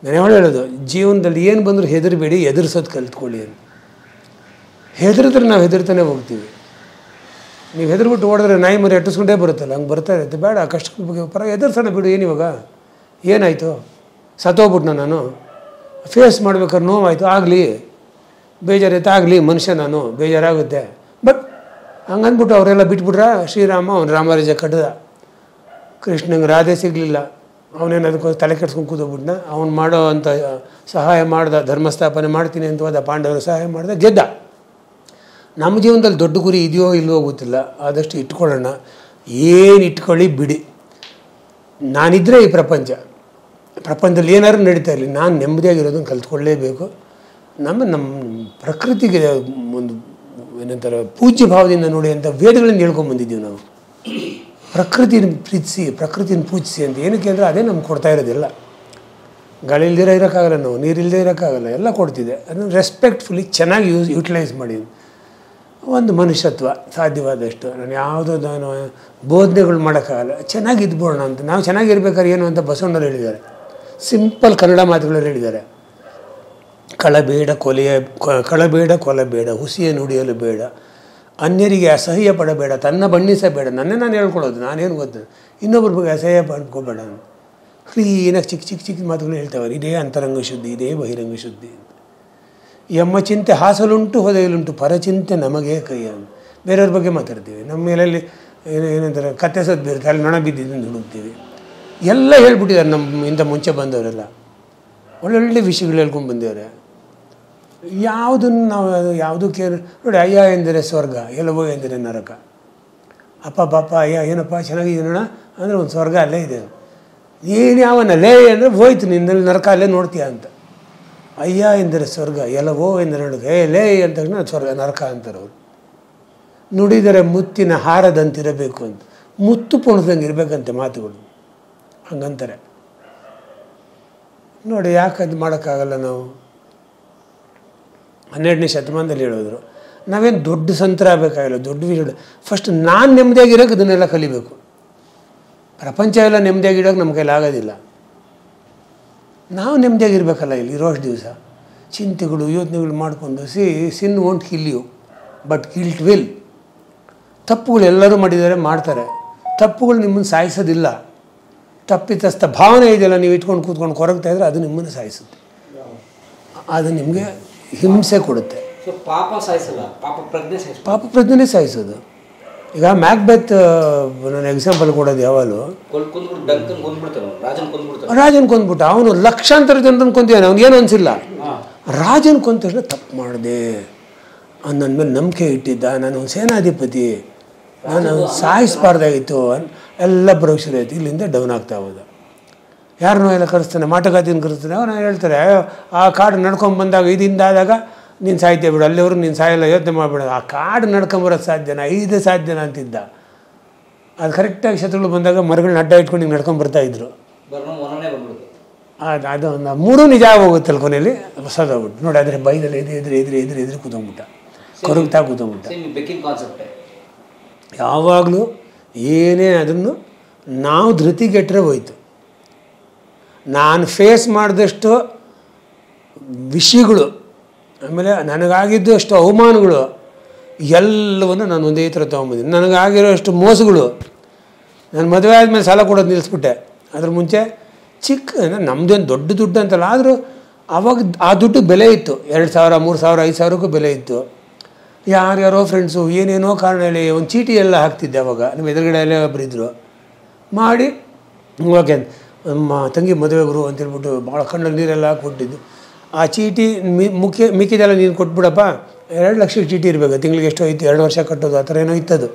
ನಾನು ಯಾವಾಗ ಹೇಳೋದು, ಜೀವನದಲ್ಲಿ ಏನು ಬಂದರೂ ಹೆದರಬೇಡಿ, ಎದುರಿಸೋದು ಕಲ್ತ್ಕೊಳ್ಳಿ ಅಂತ. ಹೆದರಿದ್ರೆ ನಾವು ಹೆದರ್ತಾನೆ ಹೋಗ್ತೀವಿ. ನೀವು ಹೆದರ್ಬಿಟ್ಟು ಓಡಿದ್ರೆ ನಾಯಿ ಮರಿ ಅಟ್ಟಿಸ್ಕೊಂಡೇ ಬರುತ್ತಲ್ಲ, ಹಂಗೆ ಬರ್ತಾ ಇರುತ್ತೆ. ಬೇಡ, ಕಷ್ಟ ಪರ ಎದುರಿಸೋಣ ಬಿಡು. ಏನಿವಾಗ ಏನಾಯಿತು, ಸತ್ತೋಗ್ಬಿಟ್ನ ನಾನು, ಫೇಸ್ ಮಾಡ್ಬೇಕಾದ್ರೆ ನೋವಾಯಿತು, ಆಗಲಿ, ಬೇಜಾರಾಯ್ತು, ಆಗಲಿ, ಮನುಷ್ಯ ನಾನು, ಬೇಜಾರಾಗುತ್ತೆ. ಬಟ್ ಹಂಗಂದ್ಬಿಟ್ಟು ಅವರೆಲ್ಲ ಬಿಟ್ಬಿಟ್ರ. ಶ್ರೀರಾಮ ಅವ್ನು ರಾಮರಾಜ್ಯ ಕಟ್ಟದ, ಕೃಷ್ಣಂಗೆ ರಾಧೆ ಸಿಗಲಿಲ್ಲ, ಅವನೇನು ಅದಕ್ಕೋಸ್ಕರ ತಲೆ ಕೆಡ್ಸ್ಕೊಂಡು ಕೂತೋಗ್ಬಿಟ್ನ. ಅವ್ನು ಮಾಡೋ ಅಂಥ ಸಹಾಯ ಮಾಡ್ದ, ಧರ್ಮಸ್ಥಾಪನೆ ಮಾಡ್ತೀನಿ ಅಂತ ಹೋದ, ಪಾಂಡವರು ಸಹಾಯ ಮಾಡ್ದ, ಗೆದ್ದ. ನಮ್ಮ ಜೀವನದಲ್ಲಿ ದೊಡ್ಡ ಗುರಿ ಇದೆಯೋ ಇಲ್ಲವೋ ಗೊತ್ತಿಲ್ಲ, ಆದಷ್ಟು ಇಟ್ಕೊಳ್ಳೋಣ. ಏನು ಇಟ್ಕೊಳ್ಳಿ ಬಿಡಿ, ನಾನಿದ್ದರೆ ಈ ಪ್ರಪಂಚದಲ್ಲಿ ಏನಾದ್ರು ನಡೀತಾ ಇರಲಿ, ನಾನು ನೆಮ್ಮದಿಯಾಗಿರೋದನ್ನು ಕಲ್ತ್ಕೊಳ್ಳೇಬೇಕು. ನಮ್ಮ ಪ್ರಕೃತಿಗೆ ಒಂದು ಏನಂತಾರೆ ಪೂಜ್ಯ ಭಾವದಿಂದ ನೋಡಿ ಅಂತ ವೇದಗಳನ್ನು ಹೇಳ್ಕೊಂಬಂದಿದ್ದೀವಿ ನಾವು. ಪ್ರಕೃತಿನ ಪ್ರೀತಿಸಿ, ಪ್ರಕೃತಿನ ಪೂಜಿಸಿ ಅಂತ. ಏನಕ್ಕೆ ಅಂದರೆ ಅದೇ ನಮ್ಗೆ ಕೊಡ್ತಾ ಇರೋದಿಲ್ಲ. ಗಾಳಿ ಇಲ್ದಿರ ಇರೋಕ್ಕಾಗಲ್ಲ, ನಾವು ನೀರಿಲ್ಲದೆ ಇರೋಕ್ಕಾಗಲ್ಲ, ಎಲ್ಲ ಕೊಡ್ತಿದೆ. ಅದನ್ನು ರೆಸ್ಪೆಕ್ಟ್ಫುಲಿ ಚೆನ್ನಾಗಿ ಯೂಟಿಲೈಸ್ ಮಾಡಿ ಒಂದು ಮನುಷ್ಯತ್ವ ಸಾಧ್ಯವಾದಷ್ಟು. ನಾನು ಬೋಧನೆಗಳು ಮಾಡೋಕ್ಕಾಗಲ್ಲ, ಚೆನ್ನಾಗಿ ಇದ್ಬೋಣ ಅಂತ. ನಾವು ಚೆನ್ನಾಗಿರ್ಬೇಕಾದ್ರೆ ಏನು ಅಂತ ಬಸವಣ್ಣರು ಹೇಳಿದ್ದಾರೆ, ಸಿಂಪಲ್ ಕನ್ನಡ ಮಾತುಗಳಲ್ಲಿ ಹೇಳಿದ್ದಾರೆ. ಕಳಬೇಡ ಕೊಲಬೇಡ, ಹುಸಿಯ ನುಡಿಯಲು ಬೇಡ, ಅನ್ಯರಿಗೆ ಅಸಹ್ಯ ಪಡಬೇಡ, ತನ್ನ ಬಣ್ಣಿಸಬೇಡ. ನಾನು ಹೇಳ್ಕೊಳ್ಳೋದು, ನಾನೇನು ಗೊತ್ತು, ಇನ್ನೊಬ್ಬರ ಬಗ್ಗೆ ಅಸಹ್ಯ ಪಡ್ಕೋಬೇಡ ಅಂತ ಕ್ಲೀನಾಗಿ ಚಿಕ್ಕ ಮಾತುಗಳು ಹೇಳ್ತಾವ್ರೆ. ಇದೇ ಅಂತರಂಗ ಶುದ್ಧಿ, ಇದೇ ಬಹಿರಂಗ ಶುದ್ಧಿ ಅಂತ. ಎಮ್ಮ ಚಿಂತೆ ಹಾಸಲುಂಟು ಹೊದೆಯಲುಂಟು, ಪರಚಿಂತೆ ನಮಗೆ ಕೈ ಅಂತ. ಬೇರೆಯವ್ರ ಬಗ್ಗೆ ಮಾತಾಡ್ತೀವಿ, ನಮ್ಮ ಮೇಲಲ್ಲಿ ಏನಂತಾರೆ ಕತ್ತೆ ಸದ್ದು ಬೀರುತ್ತೆ, ಅಲ್ಲಿ ನೊಣ ಬಿದ್ದಿದ್ದು ಹುಡುಕ್ತೀವಿ. ಎಲ್ಲ ಹೇಳ್ಬಿಟ್ಟಿದ್ದಾರೆ ಇಂಥ ಮುಂಚೆ ಬಂದವರೆಲ್ಲ, ಒಳ್ಳೊಳ್ಳೆ ವಿಷಯಗಳು ಹೇಳ್ಕೊಂಡು ಬಂದವ್ರೆ. ಯಾವುದನ್ನು ನಾವು ಯಾವುದಕ್ಕೆ ನೋಡಿ, ಅಯ್ಯ ಎಂದರೆ ಸ್ವರ್ಗ, ಎಲ್ಲವೋ ಎಂದರೆ ನರಕ. ಅಪ್ಪ ಪಾಪ ಅಯ್ಯ ಏನಪ್ಪ ಚೆನ್ನಾಗಿದ್ದೀನೋಣ ಅಂದರೆ ಒಂದು ಸ್ವರ್ಗ ಅಲ್ಲೇ ಇದೆ. ಏನು ಯಾವನ ಲೇ ಅಂದರೆ ಹೋಯ್ತು ನಿನ್ನಲ್ಲಿ ನರಕ ಅಲ್ಲೇ ನೋಡ್ತೀಯ ಅಂತ. ಅಯ್ಯ ಎಂದರೆ ಸ್ವರ್ಗ, ಎಲ್ಲವೋ ಎಂದರೆ ನರಕ. ಲೇ ಅಂತ ತಕ್ಷಣ ಸ್ವರ್ಗ ನರಕ ಅಂತಾರೆ ಅವರು. ನುಡಿದರೆ ಮುತ್ತಿನ ಹಾರದಂತಿರಬೇಕು ಅಂತ, ಮುತ್ತು ಪುಣದಂಗೆ ಇರಬೇಕಂತೆ ಮಾತುಗಳು, ಹಂಗಂತಾರೆ ನೋಡಿ. ಯಾಕೆ ಅದು ಮಾಡೋಕ್ಕಾಗಲ್ಲ ನಾವು? 12ನೇ ಶತಮಾನದಲ್ಲಿ ಹೇಳಿದ್ರು, ನಾವೇನು ದೊಡ್ಡ ಸಂತರ ಆಗಬೇಕಾಗಿಲ್ಲ, ದೊಡ್ಡ ವಿಷಯ. ಫಸ್ಟ್ ನಾನು ನೆಮ್ಮದಿಯಾಗಿರೋಕೆ ಇದನ್ನೆಲ್ಲ ಕಲಿಬೇಕು. ಪ್ರಪಂಚ ಎಲ್ಲ ನೆಮ್ಮದಿಯಾಗಿಡೋಕೆ ನಮ್ಮ ಕೈಲಿ ಆಗೋದಿಲ್ಲ. ನಾವು ನೆಮ್ಮದಿಯಾಗಿರ್ಬೇಕಲ್ಲ ಇಲ್ಲಿ ಇರೋಷ್ಟು ದಿವಸ. ಚಿಂತೆಗಳು ಯೋಚನೆಗಳು ಮಾಡಿಕೊಂಡು sin won't kill you but guilt will. ತಪ್ಪುಗಳು ಎಲ್ಲರೂ ಮಾಡಿದ್ದಾರೆ, ಮಾಡ್ತಾರೆ. ತಪ್ಪುಗಳು ನಿಮ್ಮನ್ನು ಸಾಯಿಸೋದಿಲ್ಲ. ತಪ್ಪಿತಸ್ಥ ಭಾವನೆ ಇದೆಯಲ್ಲ, ನೀವು ಇಟ್ಕೊಂಡು ಕೂತ್ಕೊಂಡು ಕೊರಗ್ತಾ ಇದ್ರೆ ಅದು ನಿಮ್ಮನ್ನು ಸಾಯಿಸುತ್ತೆ, ಅದು ನಿಮಗೆ ಹಿಂಸೆ ಕೊಡುತ್ತೆ. ಪಾಪ ಪ್ರಜ್ಞೆನೇ ಸಾಯಿಸೋದು. ಈಗ ಮ್ಯಾಕ್ಬೆತ್ ನಾನು ಎಕ್ಸಾಂಪಲ್ ಕೊಡೋದು ಯಾವಾಗಲೂ, ರಾಜನ್ ಕೊಂದ್ಬಿಟ್ಟ. ಅವನು ಲಕ್ಷಾಂತರ ಜನರನ್ನು ಕೊಂದಿದ್ದಾನೆ, ಅವ್ನಿಗೇನು ಅನಿಸಿಲ್ಲ. ರಾಜನ್ ಕೊಂದ ತಕ್ಷಣ ತಪ್ಪು ಮಾಡಿದೆ, ನನ್ನ ಮೇಲೆ ನಂಬಿಕೆ ಇಟ್ಟಿದ್ದ, ನಾನು ಸೇನಾಧಿಪತಿ, ನಾನು ಸಾಯಿಸಬಾರ್ದಾಗಿತ್ತು, ಎಲ್ಲ ಭರವಸೆ ಆಯಿತು. ಇಲ್ಲಿಂದ ಡೌನ್ ಆಗ್ತಾ ಹೋದ. ಯಾರನ್ನೋ ಎಲ್ಲ ಕರೆಸ್ತಾನೆ, ಮಾಟಗಾತಿನ ಕರೆಸ್ತಾನೆ. ಅವನು ಹೇಳ್ತಾರೆ, ಆ ಕಾಡು ನಡ್ಕೊಂಡು ಬಂದಾಗ ಇದರಿಂದ ಆದಾಗ ನೀನು ಸಾಯ್ತೇ ಬಿಡು, ಅಲ್ಲಿವರು ನೀನು ಸಾಯಲ್ಲ, ಯೋಚನೆ ಮಾಡಿಬಿಡ. ಆ ಕಾಡು ನಡ್ಕೊಂಬರೋದು ಸಾಧ್ಯನಾ? ಇದೇ ಸಾಧ್ಯನಾ ಅಂತಿದ್ದ. ಅದು ಕರೆಕ್ಟಾಗಿ ಶತ್ರುಗಳು ಬಂದಾಗ ಮರಗಳನ್ನ ಅಡ್ಡ ಇಟ್ಕೊಂಡು ಹಿಂಗೆ ನಡ್ಕೊಂಬರ್ತಾಯಿದ್ರು. ಅದು ಒಂದು 3 ನಿಜ ಆಗೋಗುತ್ತಲ್ಲ ಕೊನೆಯಲ್ಲಿ ಹೊಸದೋಗ್ಬಿಟ್ಟು ನೋಡಿ. ಆದರೆ ಬೈದಲ್ಲಿ ಎದುರು ಕೂತ್ಕೊಂಡ್ಬಿಟ್ಟ, ಕೊರಗ್ತಾ ಕೂತ್ಕೊಂಡ್ಬಿಟ್ಟ. ಯಾವಾಗಲೂ ಏನೇ ಅದನ್ನು ನಾವು ಧೃತಿಗೆಟ್ಟರೆ ಹೋಯ್ತು. ನಾನು ಫೇಸ್ ಮಾಡಿದಷ್ಟು ವಿಷಯಗಳು, ಆಮೇಲೆ ನನಗಾಗಿದ್ದು ಅಷ್ಟು ಅವಮಾನಗಳು ಎಲ್ಲವನ್ನು ನಾನು ಒಂದೇ ಥರ ತೊಗೊಂಬಂದಿದ್ದೀನಿ. ನನಗಾಗಿರೋ ಅಷ್ಟು ಮೋಸಗಳು, ನಾನು ಮದುವೆ ಆದಮೇಲೆ ಸಾಲ ಕೊಡೋದು ನಿಲ್ಲಿಸ್ಬಿಟ್ಟೆ. ಅದ್ರ ಮುಂಚೆ ಚಿಕ್ಕ ನಮ್ಮದೇನು ದೊಡ್ಡ ದುಡ್ಡು ಅಂತಲ್ಲ, ಆದರೂ ಆವಾಗ ಆ ದುಡ್ಡು ಬೆಲೆ ಇತ್ತು. 2,000, 3,000, 5,000ಕ್ಕೂ ಬೆಲೆ ಇತ್ತು. ಯಾರ್ಯಾರೋ ಫ್ರೆಂಡ್ಸು ಏನೇನೋ ಕಾರಣ ಹೇಳಿ ಒಂದು ಚೀಟಿ ಎಲ್ಲ ಹಾಕ್ತಿದ್ದೆ. ಅವಾಗ ನಮ್ಮ ಎದುರುಗಡೆ ಎಲ್ಲ ಒಬ್ಬರಿದ್ದರು ಮಾಡಿ, ಓಕೆ ನಮ್ಮ ತಂಗಿ ಮದುವೆಗಳು ಅಂತೇಳ್ಬಿಟ್ಟು ಭಾಳ ಕಣ್ಣಲ್ಲಿ ನೀರೆಲ್ಲ ಕೊಟ್ಟಿದ್ದು. ಆ ಚೀಟಿ ಮಿಕ್ಕಿದೆಲ್ಲ ನೀನು ಕೊಟ್ಬಿಡಪ್ಪ, 2 ಲಕ್ಷ ಚೀಟಿ ಇರಬೇಕು, ತಿಂಗಳಿಗೆ ಎಷ್ಟೋ ಇತ್ತು, 2 ವರ್ಷ ಕಟ್ಟೋದು, ಆ ಥರ ಏನೋ ಇತ್ತದು.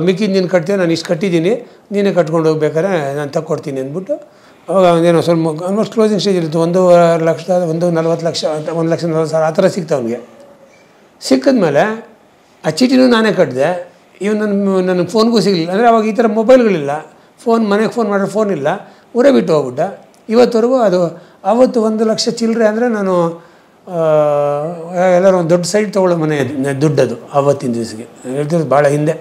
ಮಿಕ್ಕಿದ್ದು ನೀನು ಕಟ್ತೀಯ, ನಾನು ಇಷ್ಟು ಕಟ್ಟಿದ್ದೀನಿ, ನೀನೇ ಕಟ್ಕೊಂಡು ಹೋಗ್ಬೇಕಾದ್ರೆ ನಾನು ತಗೊಡ್ತೀನಿ ಅಂದ್ಬಿಟ್ಟು ಅವಾಗ ಒಂದೇನೋ ಸ್ವಲ್ಪ ಆಲ್ಮೋಸ್ಟ್ ಕ್ಲೋಸಿಂಗ್ ಸ್ಟೇಜ್ ಇರುತ್ತೆ. 1.25 ಲಕ್ಷ, 1.40 ಲಕ್ಷ, 1,40,000 ಆ ಥರ ಸಿಕ್ತು ಅವನಿಗೆ. ಸಿಕ್ಕಿದ್ಮೇಲೆ ಆ ಚೀಟಿನೂ ನಾನೇ ಕಟ್ಟಿದೆ. ಇವನು ನನ್ನ ಫೋನ್ಗೂ ಸಿಗಲಿಲ್ಲ. ಅಂದರೆ ಅವಾಗ ಈ ಥರ ಮೊಬೈಲ್ಗಳಿಲ್ಲ, ಮನೆಗೆ ಫೋನ್ ಮಾಡಿದ್ರೆ ಫೋನ್ ಇಲ್ಲ, ಊರೇ ಬಿಟ್ಟು ಹೋಗ್ಬಿಟ್ಟ. ಇವತ್ತವರೆಗೂ ಅದು ಅವತ್ತು 1 ಲಕ್ಷ ಚಿಲ್ಲರೆ ಅಂದರೆ ನಾನು ಎಲ್ಲರೂ ಒಂದು ದೊಡ್ಡ ಸೈಟ್ ತೊಗೊಳ್ಳೋ ಮನೆ ದುಡ್ಡದು ಆವತ್ತಿನ ದಿವಸಕ್ಕೆ ಹೇಳ್ತಿರೋದು, ಭಾಳ ಹಿಂದಿನ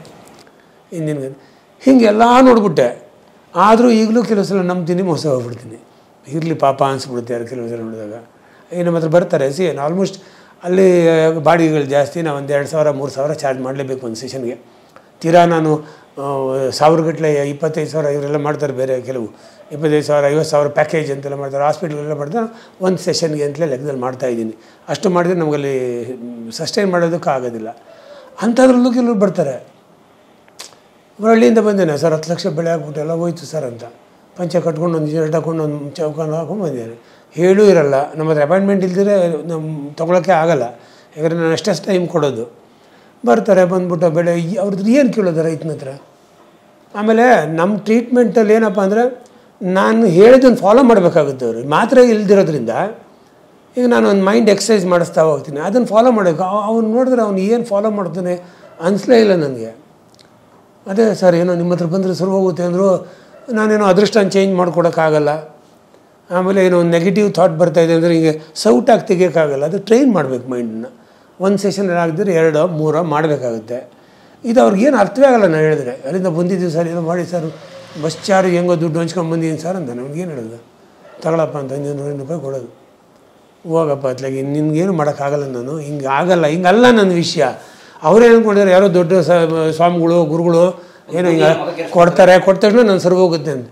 ಹೀಗೆಲ್ಲ ನೋಡ್ಬಿಟ್ಟೆ. ಆದರೂ ಈಗಲೂ ಕೆಲವು ಸಲ ನಂಬ್ತೀನಿ, ಮೋಸ ಹೋಗ್ಬಿಡ್ತೀನಿ. ಇರಲಿ ಪಾಪ ಅನಿಸ್ಬಿಡುತ್ತೆ ಯಾರು ಕೆಲವು ಸಲ ನೋಡಿದಾಗ. ಈಗ ನಮ್ಮ ಹತ್ರ ಬರ್ತಾರೆ, ಆಲ್ಮೋಸ್ಟ್ ಅಲ್ಲಿ ಬಾಡಿಗೆಗಳು ಜಾಸ್ತಿ. ನಾವು ಒಂದು 2,000, 3,000 ಚಾರ್ಜ್ ಮಾಡಲೇಬೇಕು ಒಂದು ಸೆಷನ್ಗೆ. ತೀರಾ ನಾನು 1,000 ಗಟ್ಟಲೆ 25,000 ಇವರೆಲ್ಲ ಮಾಡ್ತಾರೆ. ಬೇರೆ ಕೆಲವು 25,000, 50,000 ಪ್ಯಾಕೇಜ್ ಅಂತೆಲ್ಲ ಮಾಡ್ತಾರೆ. ಹಾಸ್ಪಿಟ್ಲೆಲ್ಲ ಮಾಡ್ತಾರೆ. ಒಂದು ಸೆಷನ್ಗೆ ಅಂತಲೇ ಲೆಕ್ಕದಲ್ಲಿ ಮಾಡ್ತಾಯಿದ್ದೀನಿ. ಅಷ್ಟು ಮಾಡಿದರೆ ನಮಗಲ್ಲಿ ಸಸ್ಟೈನ್ ಮಾಡೋದಕ್ಕೆ ಆಗೋದಿಲ್ಲ. ಅಂಥದ್ರಲ್ಲೂ ಕೆಲವರು ಬರ್ತಾರೆ, ಹಳ್ಳಿಯಿಂದ ಬಂದೇನೆ ಸರ್, 10 ಲಕ್ಷ ಬೆಳೆ ಆಗ್ಬಿಟ್ಟು ಎಲ್ಲ ಹೋಯ್ತು ಸರ್ ಅಂತ. ಪಂಚೆ ಕಟ್ಕೊಂಡು ಒಂದು ಶರ್ಟ್ ಹಾಕೊಂಡು ಒಂದು ಚೌಕನ ಹಾಕೊಂಡು ಬಂದಿದ್ದಾರೆ. ಹೇಳೂ ಇರಲ್ಲ, ನಮ್ಮ ಹತ್ರ ಅಪಾಯಿಂಟ್ಮೆಂಟ್ ಇಲ್ದಿರೆ ನಮ್ಮ ತೊಗೊಳಕ್ಕೆ ಆಗಲ್ಲ, ಯಾಕಂದರೆ ನಾನು ಅಷ್ಟಷ್ಟು ಟೈಮ್ ಕೊಡೋದು. ಬರ್ತಾರೆ, ಬಂದ್ಬಿಟ್ಟು ಬೆಳೆ ಅವ್ರದ್ದು ಏನು ಕೇಳೋದು ರೈತನ ಹತ್ರ. ಆಮೇಲೆ ನಮ್ಮ ಟ್ರೀಟ್ಮೆಂಟಲ್ಲಿ ಏನಪ್ಪ ಅಂದರೆ ನಾನು ಹೇಳಿದ್ದನ್ನು ಫಾಲೋ ಮಾಡಬೇಕಾಗುತ್ತೆ. ಅವರು ಮಾತ್ರ ಇಲ್ದಿರೋದ್ರಿಂದ ಈಗ ನಾನು ಒಂದು ಮೈಂಡ್ ಎಕ್ಸಸೈಸ್ ಮಾಡಿಸ್ತಾ ಹೋಗ್ತೀನಿ, ಅದನ್ನು ಫಾಲೋ ಮಾಡಬೇಕು. ಅವ್ನು ನೋಡಿದ್ರೆ ಅವ್ನು ಏನು ಫಾಲೋ ಮಾಡ್ತಾನೆ ಅನಿಸ್ಲೇ ಇಲ್ಲ ನನಗೆ. ಅದೇ ಸರ್ ಏನೋ ನಿಮ್ಮ ಹತ್ರ ಬಂದರೆ ಸರಿ ಹೋಗುತ್ತೆ ಅಂದರು. ನಾನೇನೋ ಅದೃಷ್ಟನ ಚೇಂಜ್ ಮಾಡ್ಕೊಡೋಕ್ಕಾಗಲ್ಲ. ಆಮೇಲೆ ಏನೋ ಒಂದು ನೆಗೆಟಿವ್ ಥಾಟ್ ಬರ್ತಾಯಿದೆ ಅಂದರೆ ಹಿಂಗೆ ಸೌಟಾಗಿ ತೆಗಿಯೋಕ್ಕಾಗಲ್ಲ. ಅದು ಟ್ರೈನ್ ಮಾಡಬೇಕು ಮೈಂಡನ್ನ. ಒಂದು ಸೆಷನ್ ಆಗಿದ್ರೆ 2-3 ಮಾಡಬೇಕಾಗುತ್ತೆ. ಇದು ಅವ್ರಿಗೇನು ಅರ್ಥವೇ ಆಗಲ್ಲ. ನಾನು ಹೇಳಿದ್ರೆ ಅಲ್ಲಿಂದ ಬಂದಿದ್ದೀವಿ ಸರ್, ಏನೋ ಮಾಡಿ ಸರ್, ಬಸ್ ಚಾರ್ಜ್ ಹೆಂಗೋ ದುಡ್ಡು ಹಂಚ್ಕೊಂಡು ಬಂದಿದ್ದೀನಿ ಸರ್ ಅಂತ. ನಮಗೇನು ಹೇಳೋದು, ತಗೊಳಪ್ಪ ಅಂತ 500 ರೂಪಾಯಿ ಕೊಡೋದು. ಹೋಗಪ್ಪ ಅತ್ಲಾಗಿ ನಿನ್ಗೇನು ಮಾಡೋಕ್ಕಾಗಲ್ಲ, ನಾನು ಹಿಂಗೆ ಆಗಲ್ಲ, ಹಿಂಗಲ್ಲ ನನ್ನ ವಿಷಯ. ಅವರೇನು ಅಂದ್ಕೊಂಡಿದ್ದಾರೆ, ಯಾರೋ ದೊಡ್ಡ ಸ್ವಾಮಿಗಳು ಗುರುಗಳು ಏನೋ ಹಿಂಗೆ ಕೊಡ್ತಾರೆ, ಕೊಟ್ಟ ತಕ್ಷಣ ನಾನು ಸರ್ವ್ ಹೋಗುತ್ತೆ ಅಂತ.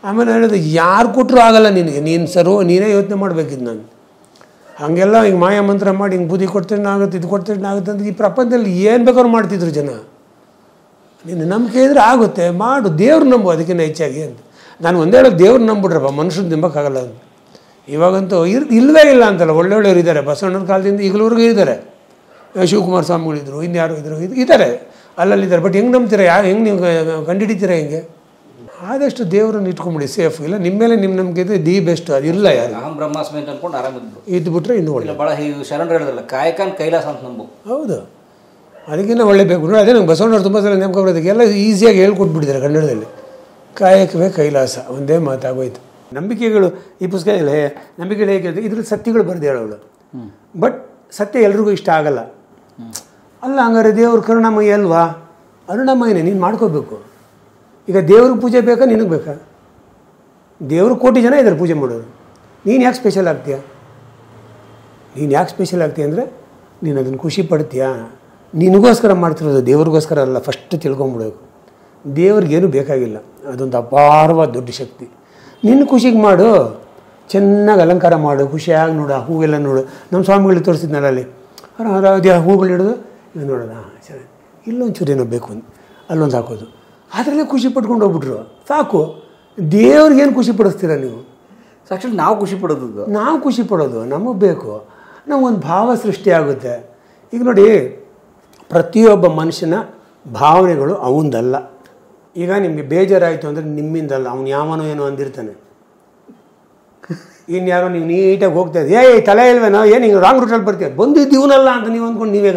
ಆಮೇಲೆ ಹೇಳೋದು ಯಾರು ಕೊಟ್ಟರು ಆಗಲ್ಲ ನಿನಗೆ, ನೀನು ಸರ್ವ್ ನೀನೇ ಯೋಚನೆ ಮಾಡಬೇಕಿದ್ದು. ನಾನು ಹಾಗೆಲ್ಲ ಹಿಂಗೆ ಮಾಯ ಮಂತ್ರ ಮಾಡಿ ಹಿಂಗೆ ಬುದ್ಧಿ ಕೊಡ್ತೇನೆ ಆಗುತ್ತೆ, ಇದು ಕೊಡ್ತೇನೆ ಆಗುತ್ತೆ ಅಂತ ಈ ಪ್ರಪಂಚದಲ್ಲಿ ಏನು ಬೇಕಾದ್ರೂ ಮಾಡ್ತಿದ್ರು ಜನ. ನೀನು ನಂಬಿಕೆ ಇದ್ರೆ ಆಗುತ್ತೆ, ಮಾಡು, ದೇವ್ರು ನಂಬು ಅದಕ್ಕಿಂತ ಹೆಚ್ಚಾಗಿ ಅಂತ. ನಾನು ಒಂದೇ ಹೇಳೋದು, ದೇವ್ರು ನಂಬಿಡ್ರಪ್ಪ, ಮನುಷ್ಯನ ನಂಬೋಕ್ಕಾಗಲ್ಲ ಅಂತ. ಇವಾಗಂತೂ ಇಲ್ಲವೇ ಇಲ್ಲ ಅಂತಲ್ಲ, ಒಳ್ಳೊಳ್ಳೆಯವರು ಇದ್ದಾರೆ. ಬಸವಣ್ಣನ ಕಾಲದಿಂದ ಈಗಲವರೆಗೂ ಇದ್ದಾರೆ. ಶಿವಕುಮಾರ ಸ್ವಾಮಿಗಳಿದ್ರು, ಇನ್ಯಾರು ಇದ್ರು, ಇದ್ದಾರೆ, ಅಲ್ಲಲ್ಲಿದ್ದಾರೆ. ಬಟ್ ಹೆಂಗೆ ನಂಬ್ತೀರಾ, ಹೆಂಗೆ ನೀವು ಕಂಡುಹಿಡಿತೀರಾ? ಹೆಂಗೆ? ಆದಷ್ಟು ದೇವರನ್ನು ಇಟ್ಕೊಂಬಿಡಿ, ಸೇಫ್. ಇಲ್ಲ ನಿಮ್ಮ ಮೇಲೆ ನಿಮ್ಮ ನಂಬಿಕೆ ಇದೆ, ದಿ ಬೆಸ್ಟ್. ಅದಿಲ್ಲ ಯಾರು ಅಹಂ ಬ್ರಹ್ಮಾಸ್ಮಿ ಅಂತ ಅನ್ಕೊಂಡು ಆರಾಮಿದ್ರು. ಇದ್ಬಿಟ್ರೆ ಇನ್ನೂ ಒಳ್ಳೆ. ಭಾಳ ಶರಣರು ಹೇಳಿದ್ರಲ್ಲ, ಕಾಯಕನ್ ಕೈಲಾಸ ಅಂತ ನಂಬು. ಹೌದು, ಅದಕ್ಕಿಂತ ಒಳ್ಳೆ ಬೇಕು ನೋಡಿ. ಅದೇ ನಂಗೆ ಬಸವಣ್ಣವ್ರು ತುಂಬ ಸಲ ನೇಮಕ ಬರೋದಕ್ಕೆ ಎಲ್ಲ ಈಸಿಯಾಗಿ ಹೇಳ್ಕೊಟ್ಬಿಟ್ಟಿದ್ದಾರೆ ಕನ್ನಡದಲ್ಲಿ. ಕಾಯಕವೇ ಕೈಲಾಸ, ಒಂದೇ ಮಾತಾಗೋಯ್ತು. ನಂಬಿಕೆಗಳು ಈ ಪುಸ್ತಕ ಇಲ್ಲ, ನಂಬಿಕೆಗಳು ಹೇಗೆ ಇದ್ರಲ್ಲಿ ಸತ್ಯಗಳು ಬರೆದು ಹೇಳೋಳು. ಬಟ್ ಸತ್ಯ ಎಲ್ರಿಗೂ ಇಷ್ಟ ಆಗಲ್ಲ. ಅಲ್ಲ ಹಂಗಾರೆ ದೇವ್ರ ಕರುಣಾಮಯಿ ಅಲ್ವಾ? ಅರುಣಾಮಯನೇ, ನೀನು ಮಾಡ್ಕೋಬೇಕು. ಈಗ ದೇವ್ರಿಗೆ ಪೂಜೆ ಬೇಕಾ, ನಿನಗೆ ಬೇಕಾ? ದೇವ್ರು ಕೋಟಿ ಜನ ಇದ್ದಾರೆ ಪೂಜೆ ಮಾಡೋರು. ನೀನು ಯಾಕೆ ಸ್ಪೆಷಲ್ ಆಗ್ತೀಯ? ನೀನು ಯಾಕೆ ಸ್ಪೆಷಲ್ ಆಗ್ತೀಯ ಅಂದರೆ ನೀನು ಅದನ್ನು ಖುಷಿ ಪಡ್ತೀಯಾ? ನಿನಗೋಸ್ಕರ ಮಾಡ್ತಿರೋದು, ದೇವ್ರಿಗೋಸ್ಕರ ಅಲ್ಲ. ಫಸ್ಟ್ ತಿಳ್ಕೊಂಬಿಡಬೇಕು, ದೇವ್ರಿಗೇನು ಬೇಕಾಗಿಲ್ಲ. ಅದೊಂದು ಅಪಾರವಾದ ದೊಡ್ಡ ಶಕ್ತಿ. ನಿನ್ನ ಖುಷಿಗೆ ಮಾಡು, ಚೆನ್ನಾಗಿ ಅಲಂಕಾರ ಮಾಡು, ಖುಷಿಯಾಗಿ ನೋಡು. ಆ ಹೂವೆಲ್ಲ ನೋಡು. ನಮ್ಮ ಸ್ವಾಮಿಗಳಿಗೆ ತೋರಿಸಿದ್ನಲ್ಲ ಅಲ್ಲಿ, ಅದೇ ಹೂಗಳು ಹಿಡಿದು ಇದು ನೋಡೋದು, ಸರಿ ಇಲ್ಲೊಂಚೂರು ಏನೋ ಬೇಕು ಅಂತ ಅಲ್ಲೊಂದು ಹಾಕೋದು, ಅದರಲ್ಲೇ ಖುಷಿ ಪಟ್ಕೊಂಡು ಹೋಗ್ಬಿಟ್ರು. ಸಾಕು. ದೇವ್ರಿಗೇನು ಖುಷಿ ಪಡಿಸ್ತೀರ ನೀವು? ಸಾಕ್ಷಾತ್ ನಾವು ಖುಷಿ ಪಡೋದು, ನಾವು ಖುಷಿ ಪಡೋದು ನಮಗೆ ಬೇಕು. ನಮಗೊಂದು ಭಾವ ಸೃಷ್ಟಿಯಾಗುತ್ತೆ. ಈಗ ನೋಡಿ, ಪ್ರತಿಯೊಬ್ಬ ಮನುಷ್ಯನ ಭಾವನೆಗಳು ಅವನದಲ್ಲ. ಈಗ ನಿಮಗೆ ಬೇಜಾರಾಯಿತು ಅಂದರೆ ನಿಮ್ಮಿಂದಲ್ಲ, ಅವನು ಯಾವನೋ ಏನೋ ಅಂದಿರ್ತಾನೆ. ಇನ್ಯಾರೋ ನೀವು ನೀಟಾಗಿ ಹೋಗ್ತಾ ಇದ್ದೀವಿ, ಏಯ್ ತಲೆ ಇಲ್ವೇನೋ, ಏನು ಹಿಂಗೆ ರಾಂಗ್ ರೂಟಲ್ಲಿ ಬರ್ತೀಯ, ಬಂದಿದ್ದು ಇವನಲ್ಲ ಅಂತ ನೀವು ಅಂದ್ಕೊಂಡು ನೀವೇ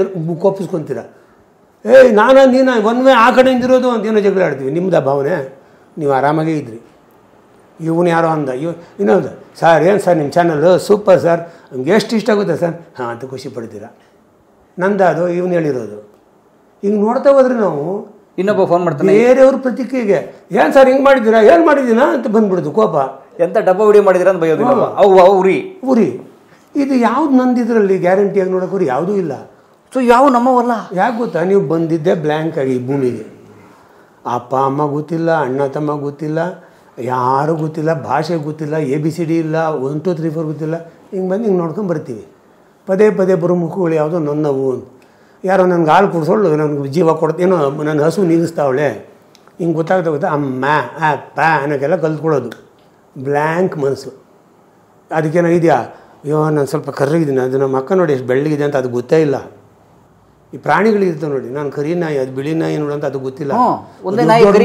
ಕೋಪಿಸ್ಕೊತೀರ. ಏಯ್ ನೀನು ಒನ್ ವೇ ಆ ಕಡೆಯಿಂದ ಇರೋದು ಅಂತ ಏನೋ ಜಗಳ ಆಡ್ತೀವಿ. ನಿಮ್ಮದು ಆ ಭಾವನೆ, ನೀವು ಆರಾಮಾಗೇ ಇದ್ರಿ. ಇವನು ಯಾರೋ ಅಂದ, ಇನ್ನೊಂದು ಸರ್ ಏನು ಸರ್ ನಿಮ್ಮ ಚಾನಲ್ಲು ಸೂಪರ್ ಸರ್, ನಮ್ಗೆ ಎಷ್ಟು ಇಷ್ಟ ಆಗುತ್ತೆ ಸರ್, ಹಾಂ ಅಂತ ಖುಷಿ ಪಡ್ತೀರಾ. ನಂದು ಇವನು ಹೇಳಿರೋದು. ಹಿಂಗೆ ನೋಡ್ತಾ ಹೋದ್ರೆ ನಾವು ಇನ್ನೊಬ್ಬ ಫೋನ್ ಮಾಡ್ತಾನೆ, ಬೇರೆಯವ್ರ ಪ್ರತಿಕ್ರಿಯೆಗೆ ಏನು ಸರ್ ಹಿಂಗೆ ಮಾಡಿದ್ದೀರಾ, ಏನು ಮಾಡಿದ್ದೀನಾ ಅಂತ ಬಂದ್ಬಿಡೋದು ಕೋಪ. ಎಂಥ ಡಬ್ಬ ವಿಡಿಯೋ ಮಾಡಿದ್ದೀರಾ ಅಂತ ಬೈಯೋದು. ಉರಿ. ಇದು ಯಾವ್ದು ನಂದಿದ್ರಲ್ಲಿ ಗ್ಯಾರಂಟಿಯಾಗಿ ನೋಡೋಕ್ಕೋರಿ ಯಾವುದೂ ಇಲ್ಲ. ಸೊ ಯಾವ ನಮ್ಮವಲ್ಲ. ಯಾಕೆ ಗೊತ್ತಾ, ನೀವು ಬಂದಿದ್ದೆ ಬ್ಲ್ಯಾಂಕ್ ಆಗಿ ಈ ಭೂಮಿಗೆ. ಅಪ್ಪ ಅಮ್ಮ ಗೊತ್ತಿಲ್ಲ, ಅಣ್ಣ ತಮ್ಮ ಗೊತ್ತಿಲ್ಲ, ಯಾರೂ ಗೊತ್ತಿಲ್ಲ, ಭಾಷೆ ಗೊತ್ತಿಲ್ಲ, ABCD ಇಲ್ಲ, 1 2 3 4 ಗೊತ್ತಿಲ್ಲ. ಹಿಂಗೆ ಬಂದು ಹಿಂಗೆ ನೋಡ್ಕೊಂಡು ಬರ್ತೀವಿ. ಪದೇ ಪದೇ ಬರೋ ಮುಖಗಳು ಯಾವುದೋ ನನ್ನವು. ಯಾರೋ ನನಗೆ ಹಾಲು ಕುಡಿಸೋಳು, ನನಗೆ ಜೀವ ಕೊಡ್ತೇನೋ, ನನ್ನ ಹಸು ನೀಗಿಸ್ತಾವಳೆ, ಹಿಂಗೆ ಗೊತ್ತಾಗ್ತಾ ಅಮ್ಮ ಅಪ್ಪ ಅನ್ನೋಕ್ಕೆಲ್ಲ ಕಲ್ತ್ಕೊಳ್ಳೋದು. ಬ್ಲ್ಯಾಂಕ್ ಮನಸ್ಸು. ಅದಕ್ಕೇನೋ ಇದೆಯಾ, ಅಯ್ಯೋ ನಾನು ಸ್ವಲ್ಪ ಕರ್ರಗಿದ್ದೀನಿ, ಅದು ನಮ್ಮ ಅಕ್ಕ ನೋಡಿ ಎಷ್ಟು ಬೆಳ್ಳಗಿದೆ ಅಂತ ಅದು ಗೊತ್ತೇ ಇಲ್ಲ. ಈ ಪ್ರಾಣಿಗಳಿರ್ತವೆ ನೋಡಿ, ನಾನು ಕರಿ ನಾಯಿ, ಅದು ಬಿಳಿ ನಾಯಿ ನೋಡು ಅಂತ ಅದು ಗೊತ್ತಿಲ್ಲ.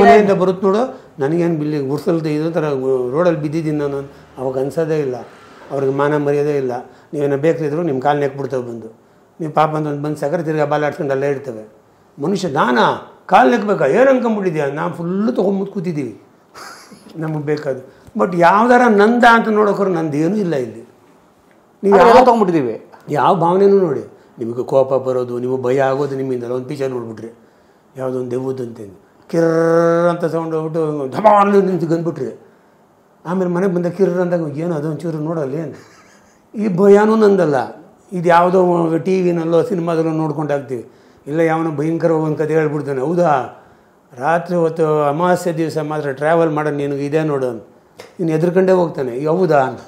ಮನೆಯಿಂದ ಬರುತ್ತೆ ನೋಡು, ನನಗೇನು ಬಿಲ್ಲಿ ಗುಡ್ಸಲ್ದೆ ಇದೋ ಥರ ರೋಡಲ್ಲಿ ಬಿದ್ದಿದ್ದೀನಿ ನಾನು, ಅವಾಗ ಅನ್ಸೋದೇ ಇಲ್ಲ. ಅವ್ರಿಗೆ ಮಾನ ಮರ್ಯಾದೆ ಇಲ್ಲ. ನೀವೇನೋ ಬೇಕ್ರಿದ್ರು ನಿಮ್ಮ ಕಾಲು ನೆಕ್ಬಿಡ್ತವೆ ಬಂದು, ನೀವು ಪಾಪ ಅಂತ ಒಂದು ಬಂದು ಸಕ್ಕರೆ ತಿರ್ಗಿ ಬಾಲ ಆಡ್ಸ್ಕೊಂಡು ಅಲ್ಲೇ ಇರ್ತವೆ. ಮನುಷ್ಯ ನಾನಾ ಕಾಲು ನೆಕ್ಬೇಕಾ, ಏನು ಅನ್ಕೊಂಬಿಟ್ಟಿದ್ಯಾ, ನಾವು ಫುಲ್ಲು ತೊಗೊಂಬುದು ಕೂತಿದ್ದೀವಿ, ನಮಗೆ ಬೇಕಾದು. ಬಟ್ ಯಾವ್ದಾರ ನಂದ ಅಂತ ನೋಡೋಕ್ರೆ ನಂದೇನೂ ಇಲ್ಲ ಇಲ್ಲಿ. ನೀವು ಯಾವ ತೊಗೊಂಡ್ಬಿಟ್ಟಿದ್ದೀವಿ, ಯಾವ ಭಾವನೆನೂ ನೋಡಿ. ನಿಮಗೆ ಕೋಪ ಬರೋದು, ನೀವು ಭಯ ಆಗೋದು ನಿಮ್ಮಿಂದಲ್ಲ. ಒಂದು ಪಿಕ್ಚರ್ ನೋಡ್ಬಿಟ್ರಿ, ಯಾವುದೋ ಒಂದು ದೆವ್ವದ್ದು ಅಂತೇನು ಕಿರ್ರ ಅಂತ ಸೌಂಡ್ ಹೋಗ್ಬಿಟ್ಟು ಧಮಾಲು ನಿಂತು ಗಂದ್ಬಿಟ್ರಿ. ಆಮೇಲೆ ಮನೆಗೆ ಬಂದ ಕಿರ್ರ ಅಂದಾಗ ಏನು ಅದೊಂಚೂರು ನೋಡಲ್ಲ ಏನು, ಈ ಭಯನೂ ನಂದಲ್ಲ. ಇದು ಯಾವುದೋ TV-ನಲ್ಲೋ ಸಿನಿಮಾದಲ್ಲೋ ನೋಡ್ಕೊಂಡು ಆಗ್ತೀವಿ. ಇಲ್ಲ ಯಾವನೋ ಭಯಂಕರ ಒಂದು ಕತೆ ಹೇಳ್ಬಿಡ್ತಾನೆ, ಹೌದಾ ರಾತ್ರಿ ಹೊತ್ತು ಅಮಾವಾಸ್ಯೆ ದಿವಸ ಮಾತ್ರ ಟ್ರಾವೆಲ್ ಮಾಡೋದು ನಿನಗೆ ಇದೆ ನೋಡು ಅಂತ. ಇನ್ನು ಎದ್ರಕೊಂಡೇ ಹೋಗ್ತಾನೆ, ಹೌದಾ ಅಂತ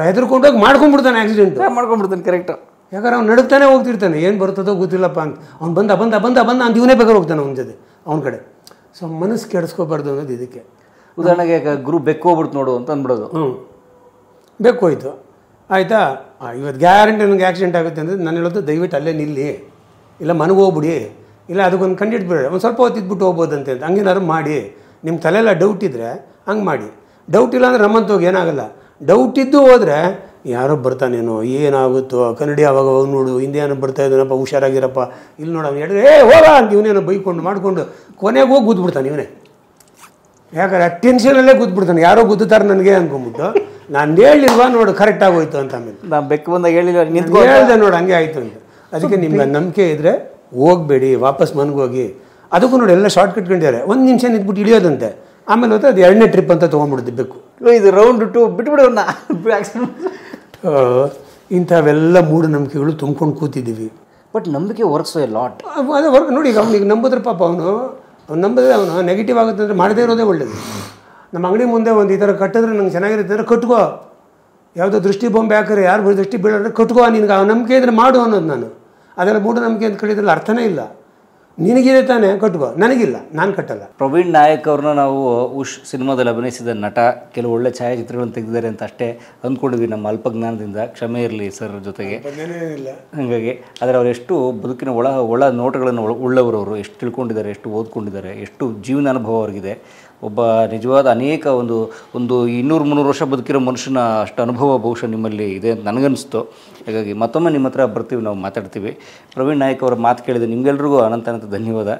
ಹೆದರ್ಕೊಂಡೋಗಿ ಮಾಡ್ಕೊಂಡ್ಬಿಡ್ತಾನೆ, ಆಕ್ಸಿಡೆಂಟ್ ಮಾಡ್ಕೊಂಡ್ಬಿಡ್ತಾನೆ. ಕರೆಕ್ಟ್. ಯಾಕಂದ್ರೆ ಅವ್ನು ನಡುಕ್ತಾನೆ ಹೋಗ್ತಿರ್ತಾನೆ, ಏನು ಬರ್ತದೋ ಗೊತ್ತಿಲ್ಲಪ್ಪ ಅಂತ. ಅವ್ನು ಬಂದ ಅಂತ ಇವನೇ ಬೇಕಾದ್ರೆ ಹೋಗ್ತಾನೆ ಅವನ ಜೊತೆ ಅವನ ಕಡೆ. ಸೊ ಮನಸ್ಸು ಕೆಡಿಸ್ಕೋಬಾರ್ದು ಅನ್ನೋದು ಇದಕ್ಕೆ. ಉದಾಹರಣೆಗೆ ಗುರು ಬೆಕ್ಕು ಹೋಗ್ಬಿಡ್ತು ನೋಡು ಅಂತ ಅಂದ್ಬಿಡೋದು. ಬೇಕು ಹೋಯ್ತು ಆಯಿತಾ. ಇವತ್ತು ಗ್ಯಾರಂಟಿ ನನಗೆ ಆಕ್ಸಿಡೆಂಟ್ ಆಗುತ್ತೆ ಅಂದರೆ ನಾನು ಹೇಳೋದು ದಯವಿಟ್ಟು ಅಲ್ಲೇ ನಿಲ್ಲಿ, ಇಲ್ಲ ಮನೆಗೆ ಹೋಗ್ಬಿಡಿ, ಇಲ್ಲ ಅದಕ್ಕೊಂದು ಕಂಡಿಡ್ಬಿಡ್ರಿ, ಒಂದು ಸ್ವಲ್ಪ ಹೊತ್ತು ಇದ್ಬಿಟ್ಟು ಹೋಗ್ಬೋದಂತೆ ಅಂತ ಹಂಗೇನಾದ್ರು ಮಾಡಿ. ನಿಮ್ಮ ತಲೆಯೆಲ್ಲ ಡೌಟ್ ಇದ್ದರೆ ಹಂಗೆ ಮಾಡಿ. ಡೌಟ್ ಇಲ್ಲ ಅಂದರೆ ನಮ್ಮಂತ ಹೋಗಿ ಏನಾಗಲ್ಲ. ಡೌಟ್ ಇದ್ದು ಹೋದರೆ ಯಾರೋ ಬರ್ತಾನೇನೋ, ಏನಾಗುತ್ತೋ, ಕನ್ನಡಿ ಅವಾಗ ನೋಡು, ಹಿಂದೆ ಏನೋ ಬರ್ತಾ ಇದ್ದಾನಪ್ಪ, ಹುಷಾರಾಗಿರಪ್ಪ, ಇಲ್ಲಿ ನೋಡು ಅವ್ನು ಹೇಳಿದ್ರೆ ಹೋಗ ಅಂತ ಇವನೇನೋ ಬೈಕೊಂಡು ಮಾಡಿಕೊಂಡು ಕೊನೆಗೆ ಹೋಗಿ ಗುದ್ಬಿಡ್ತಾನೆ ಇವನೇ. ಯಾಕಂದ್ರೆ ಟೆನ್ಷನಲ್ಲೇ ಗುದ್ಬಿಡ್ತಾನೆ, ಯಾರೋ ಗುದ್ದುತ್ತಾರೆ ನನಗೆ ಅಂದ್ಕೊಂಬಿಟ್ಟು. ನಾನು ಹೇಳಿಲ್ವಾ ನೋಡು ಕರೆಕ್ಟ್ ಆಗೋಯ್ತು ಅಂತ. ಆಮೇಲೆ ನಾವು ಬೆಕ್ಕು ಬಂದಾಗ ಹೇಳಿಲ್ಲ, ಹೇಳ್ದೆ ನೋಡು ಹಂಗೆ ಆಯಿತು ಅಂತ. ಅದಕ್ಕೆ ನಿಮ್ಗೆ ನಂಬಿಕೆ ಇದ್ದರೆ ಹೋಗಬೇಡಿ, ವಾಪಸ್ ಮನೆಗೆ ಹೋಗಿ. ಅದಕ್ಕೂ ನೋಡಿ ಎಲ್ಲ ಶಾರ್ಟ್ ಕಟ್ಕೊಂಡಿದ್ದಾರೆ, 1 ನಿಮಿಷ ನಿಂತ್ಬಿಟ್ಟು ಇಳಿಯೋದಂತೆ. ಆಮೇಲೆ ಹೋದ್ರೆ ಅದು 2ನೇ ಟ್ರಿಪ್ ಅಂತ ತೊಗೊಂಡ್ಬಿಡುತ್ತೆ ಬೆಕ್ಕು. ಇದು ರೌಂಡ್ ಟು ಬಿಟ್ಬಿಡೋಣ. ಇಂಥವೆಲ್ಲ ಮೂಢನಂಬಿಕೆಗಳು ತುಂಬ್ಕೊಂಡು ಕೂತಿದ್ದೀವಿ. ಬಟ್ ನಂಬಿಕೆ ವರ್ಕ್ಸ್ ಎ ಲಾಟ್. ಅದೇ ವರ್ಕ್ ನೋಡಿ. ಈಗ ಅವ್ನಿಗೆ ನಂಬಿದ್ರೆ ಪಾಪ ಅವ್ನು ನಂಬಿದ್ರೆ ಅವನು ನೆಗೆಟಿವ್ ಆಗುತ್ತೆ ಅಂದರೆ ಮಾಡದೇ ಇರೋದೇ ಒಳ್ಳೇದು. ನಮ್ಮ ಅಂಗಡಿ ಮುಂದೆ ಒಂದು ಈ ಥರ ಕಟ್ಟಿದ್ರೆ ನಂಗೆ ಚೆನ್ನಾಗಿರುತ್ತೆ ಅಂದರೆ ಕಟ್ಕೋ. ಯಾವುದೋ ದೃಷ್ಟಿ ಬೊಂಬೆ ಹಾಕಿದ್ರೆ ಯಾರು ದೃಷ್ಟಿ ಬೀಳೋದ್ರೆ ಕಟ್ಕೋ, ನಿನ್ಗೆ ಆ ನಂಬಿಕೆ ಇದ್ರೆ ಮಾಡು ಅನ್ನೋದು. ನಾನು ಅದೆಲ್ಲ ಮೂಢನಂಬಿಕೆ ಅಂತ ಕಟ್ಟಿದ್ರಲ್ಲಿ ಅರ್ಥನೇ ಇಲ್ಲ. ನಿನಗಿದೆ ತಾನೇ ಕಟ್ಕೋ, ನನಗಿಲ್ಲ, ನಾನು ಕಟ್ಟಲ್ಲ. ಪ್ರವೀಣ್ ನಾಯಕ್ ಅವ್ರನ್ನ ನಾವು ಉಷ್ ಸಿನಿಮಾದಲ್ಲಿ ಅಭಿನಯಿಸಿದ ನಟ, ಕೆಲವು ಒಳ್ಳೆ ಛಾಯಾಚಿತ್ರಗಳನ್ನು ತೆಗೆದಿದ್ದಾರೆ ಅಂತ ಅಷ್ಟೇ ಅಂದ್ಕೊಂಡಿದ್ವಿ ನಮ್ಮ ಅಲ್ಪಜ್ಞಾನದಿಂದ. ಕ್ಷಮೆ ಇರಲಿ ಸರ್ ಜೊತೆಗೆ. ಹಾಗಾಗಿ ಆದರೆ ಅವರು ಎಷ್ಟು ಬದುಕಿನ ಒಳ ನೋಟಗಳನ್ನು ಉಳ್ಳವರು, ಎಷ್ಟು ತಿಳ್ಕೊಂಡಿದ್ದಾರೆ, ಎಷ್ಟು ಓದ್ಕೊಂಡಿದ್ದಾರೆ, ಎಷ್ಟು ಜೀವನ ಅನುಭವ ಅವ್ರಿಗಿದೆ. ಒಬ್ಬ ನಿಜವಾದ ಅನೇಕ ಒಂದು 200-300 ವರ್ಷ ಬದುಕಿರೋ ಮನುಷ್ಯನ ಅಷ್ಟು ಅನುಭವ ಬಹುಶಃ ನಿಮ್ಮಲ್ಲಿ ಇದೆ ಅಂತ ನನಗನ್ನಿಸ್ತು. ಹಾಗಾಗಿ ಮತ್ತೊಮ್ಮೆ ನಿಮ್ಮ ಹತ್ರ ಬರ್ತೀವಿ, ನಾವು ಮಾತಾಡ್ತೀವಿ. ಪ್ರವೀಣ್ ನಾಯಕ್ ಅವರ ಮಾತು ಕೇಳಿದೆ. ನಿಮಗೆಲ್ರಿಗೂ ಅನಂತ ಧನ್ಯವಾದ.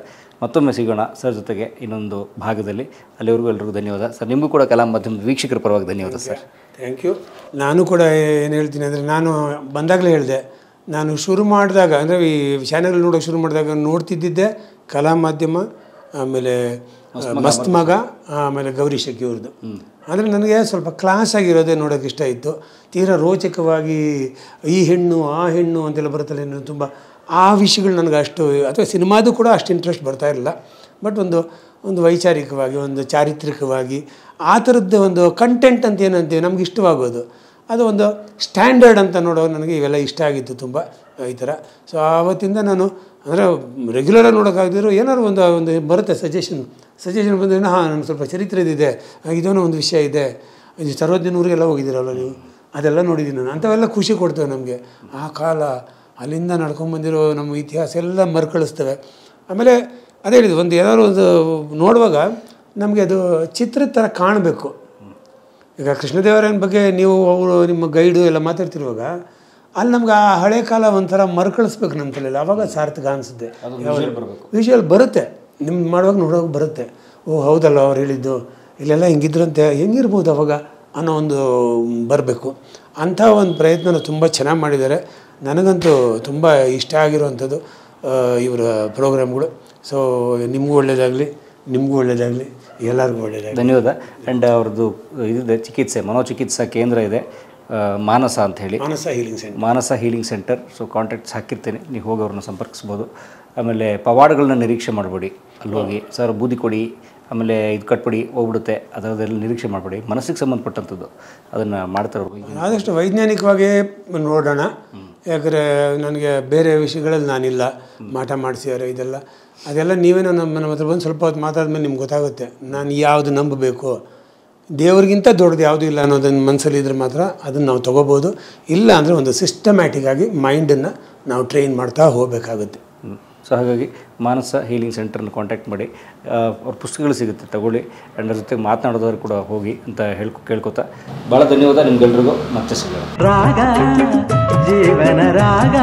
ಮತ್ತೊಮ್ಮೆ ಸಿಗೋಣ ಸರ್ ಜೊತೆಗೆ ಇನ್ನೊಂದು ಭಾಗದಲ್ಲಿ. ಅಲ್ಲಿವರೆಗೂ ಎಲ್ರಿಗೂ ಧನ್ಯವಾದ ಸರ್. ನಿಮಗೂ ಕೂಡ ಕಲಾ ಮಾಧ್ಯಮದ ವೀಕ್ಷಕರ ಪರವಾಗಿ ಧನ್ಯವಾದ ಸರ್. Thank you. ನಾನು ಕೂಡ ಏನು ಹೇಳ್ತೀನಿ ಅಂದರೆ, ನಾನು ಬಂದಾಗಲೇ ಹೇಳಿದೆ, ನಾನು ಶುರು ಮಾಡಿದಾಗ ಅಂದರೆ ಈ ಚಾನೆಲ್ ನೋಡೋಕೆ ಶುರು ಮಾಡಿದಾಗ ನೋಡ್ತಿದ್ದಿದ್ದೆ ಕಲಾ ಮಾಧ್ಯಮ, ಆಮೇಲೆ ಮಸ್ತ್ ಮಗ, ಆಮೇಲೆ ಗೌರಿ ಶೆಟ್ಟಿ ಅವ್ರದ್ದು. ಅಂದರೆ ನನಗೆ ಸ್ವಲ್ಪ ಕ್ಲಾಸ್ ಆಗಿರೋದೇ ನೋಡೋಕೆ ಇಷ್ಟ ಇತ್ತು. ತೀರಾ ರೋಚಕವಾಗಿ ಈ ಹೆಣ್ಣು ಆ ಹೆಣ್ಣು ಅಂತೆಲ್ಲ ಬರುತ್ತಲ್ಲ, ಇನ್ನು ತುಂಬ ಆ ವಿಷಯಗಳು ನನಗೆ ಅಷ್ಟು, ಅಥವಾ ಸಿನಿಮಾದು ಕೂಡ ಅಷ್ಟು ಇಂಟ್ರೆಸ್ಟ್ ಬರ್ತಾ ಇರಲಿಲ್ಲ. ಬಟ್ ಒಂದು ವೈಚಾರಿಕವಾಗಿ, ಒಂದು ಚಾರಿತ್ರಿಕವಾಗಿ ಆ ಥರದ್ದು ಒಂದು ಕಂಟೆಂಟ್ ಅಂತ ಏನಂತೀವಿ ನಮ್ಗೆ ಇಷ್ಟವಾಗೋದು, ಅದು ಒಂದು ಸ್ಟ್ಯಾಂಡರ್ಡ್ ಅಂತ ನೋಡೋ ನನಗೆ ಇವೆಲ್ಲ ಇಷ್ಟ ಆಗಿತ್ತು ತುಂಬ ಈ ಥರ. ಸೊ ಆವತ್ತಿಂದ ನಾನು ಅಂದರೆ ರೆಗ್ಯುಲರಾಗಿ ನೋಡೋಕ್ಕಾಗದಿರೋ ಏನಾದ್ರು ಒಂದು ಬರುತ್ತೆ ಸಜೆಷನ್ ಬಂದರೆ, ಹಾಂ ನನಗೆ ಸ್ವಲ್ಪ ಚರಿತ್ರೆದಿದೆ, ಇದನ್ನೋ ಒಂದು ವಿಷಯ ಇದೆ, ಇದು ಸರ್ವಜ್ಞನೂರಿಗೆಲ್ಲ ಹೋಗಿದ್ದೀರಲ್ಲ ನೀವು, ಅದೆಲ್ಲ ನೋಡಿದ್ದೀನಿ ನಾನು. ಅಂಥವೆಲ್ಲ ಖುಷಿ ಕೊಡ್ತೇವೆ ನಮಗೆ. ಆ ಕಾಲ ಅಲ್ಲಿಂದ ನಡ್ಕೊಂಬಂದಿರೋ ನಮ್ಮ ಇತಿಹಾಸ ಎಲ್ಲ ಮರುಕಳಿಸ್ತವೆ. ಆಮೇಲೆ ಅದೇ ಹೇಳಿದ್ದು, ಒಂದು ಏನಾದ್ರು ಒಂದು ನೋಡುವಾಗ ನಮಗೆ ಅದು ಚಿತ್ರದ ಥರ ಕಾಣಬೇಕು. ಈಗ ಕೃಷ್ಣದೇವರಾಯನ ಬಗ್ಗೆ ನೀವು ಅವರು ನಿಮ್ಮ ಗೈಡು ಎಲ್ಲ ಮಾತಾಡ್ತಿರುವಾಗ ಅಲ್ಲಿ ನಮ್ಗೆ ಆ ಹಳೆ ಕಾಲ ಒಂಥರ ಮರುಕಳಿಸ್ಬೇಕು ನಮ್ಮ ತಲೆಯಲ್ಲಿ. ಆವಾಗ ಸಾರ್ಥಕ ಅನಿಸುತ್ತೆ. ವಿಷುವಲ್ ಬರುತ್ತೆ, ನಿಮ್ಗೆ ಮಾಡುವಾಗ ನೋಡುವಾಗ ಬರುತ್ತೆ. ಓ ಹೌದಲ್ಲ ಅವ್ರು ಹೇಳಿದ್ದು, ಇಲ್ಲೆಲ್ಲ ಹಿಂಗಿದ್ರಂತೆ, ಹೆಂಗಿರ್ಬೋದು ಅವಾಗ ಅನ್ನೋ ಒಂದು ಬರಬೇಕು. ಅಂಥ ಒಂದು ಪ್ರಯತ್ನ ತುಂಬ ಚೆನ್ನಾಗಿ ಮಾಡಿದ್ದಾರೆ. ನನಗಂತೂ ತುಂಬ ಇಷ್ಟ ಆಗಿರುವಂಥದ್ದು ಇವರ ಪ್ರೋಗ್ರಾಮ್ಗಳು. ಸೊ ನಿಮಗೂ ಒಳ್ಳೆಯದಾಗಲಿ, ಎಲ್ಲರಿಗೂ ಒಳ್ಳೆಯದಾಗಲಿ. ಧನ್ಯವಾದ. ಆ್ಯಂಡ್ ಅವ್ರದ್ದು ಇದಿದೆ ಚಿಕಿತ್ಸೆ, ಮನೋಚಿಕಿತ್ಸಾ ಕೇಂದ್ರ ಇದೆ, ಮಾನಸ ಅಂತ ಹೇಳಿ, ಮಾನಸ ಹೀಲಿಂಗ್ ಸೆಂಟರ್. ಸೊ ಕಾಂಟ್ಯಾಕ್ಟ್ಸ್ ಹಾಕಿರ್ತೀನಿ, ನೀವು ಹೋಗಿ ಅವ್ರನ್ನ ಸಂಪರ್ಕಿಸ್ಬೋದು. ಆಮೇಲೆ ಪವಾಡಗಳನ್ನ ನಿರೀಕ್ಷೆ ಮಾಡಬೇಡಿ, ಅಲ್ಲಿ ಹೋಗಿ ಸರ್ ಬೂದಿ ಕೊಡಿ, ಆಮೇಲೆ ಇದು ಕಟ್ಬಿಡಿ ಹೋಗ್ಬಿಡುತ್ತೆ, ಅದರದೆಲ್ಲ ನಿರೀಕ್ಷೆ ಮಾಡಬೇಡಿ. ಮನಸ್ಸಿಗೆ ಸಂಬಂಧಪಟ್ಟಂಥದ್ದು ಅದನ್ನು ಮಾಡ್ತಾರೆ. ಆದಷ್ಟು ವೈಜ್ಞಾನಿಕವಾಗಿ ನೋಡೋಣ. ಯಾಕಂದರೆ ನನಗೆ ಬೇರೆ ವಿಷಯಗಳಲ್ಲಿ ನಾನಿಲ್ಲ, ಮಾಟ ಮಾಡಿಸಿದ್ದಾರೆ ಇದೆಲ್ಲ, ಅದೆಲ್ಲ ನೀವೇ ನಮ್ಮ ಹತ್ರ ಬಂದು ಸ್ವಲ್ಪ ಹೊತ್ತು ಮಾತಾಡಿದ್ಮೇಲೆ ನಿಮ್ಗೆ ಗೊತ್ತಾಗುತ್ತೆ ನಾನು ಯಾವುದು ನಂಬಬೇಕು. ದೇವ್ರಿಗಿಂತ ದೊಡ್ಡದು ಯಾವುದೂ ಇಲ್ಲ ಅನ್ನೋದನ್ನು ಮನಸ್ಸಲ್ಲಿ ಇದ್ರೆ ಮಾತ್ರ ಅದನ್ನು ನಾವು ತೊಗೋಬೋದು. ಇಲ್ಲ ಅಂದರೆ ಒಂದು ಸಿಸ್ಟಮ್ಯಾಟಿಕ್ ಆಗಿ ಮೈಂಡನ್ನು ನಾವು ಟ್ರೈನ್ ಮಾಡ್ತಾ ಹೋಗಬೇಕಾಗುತ್ತೆ. ಸೊ ಹಾಗಾಗಿ ಮಾನಸ ಹೀಲಿಂಗ್ ಸೆಂಟರ್ನ ಕಾಂಟ್ಯಾಕ್ಟ್ ಮಾಡಿ, ಅವ್ರ ಪುಸ್ತಕಗಳು ಸಿಗುತ್ತೆ ತಗೊಳ್ಳಿ. ಆ್ಯಂಡ್ ಅದ್ರ ಜೊತೆಗೆ ಮಾತನಾಡೋದವ್ರು ಕೂಡ ಹೋಗಿ ಅಂತ ಕೇಳ್ಕೊತಾ ಭಾಳ ಧನ್ಯವಾದ ನಿಮ್ಗೆಲ್ರಿಗೂ. ಮತ್ತೆ ಸಿಗೋಣ. ರಾಗ ಜೀವನ ರಾಗ.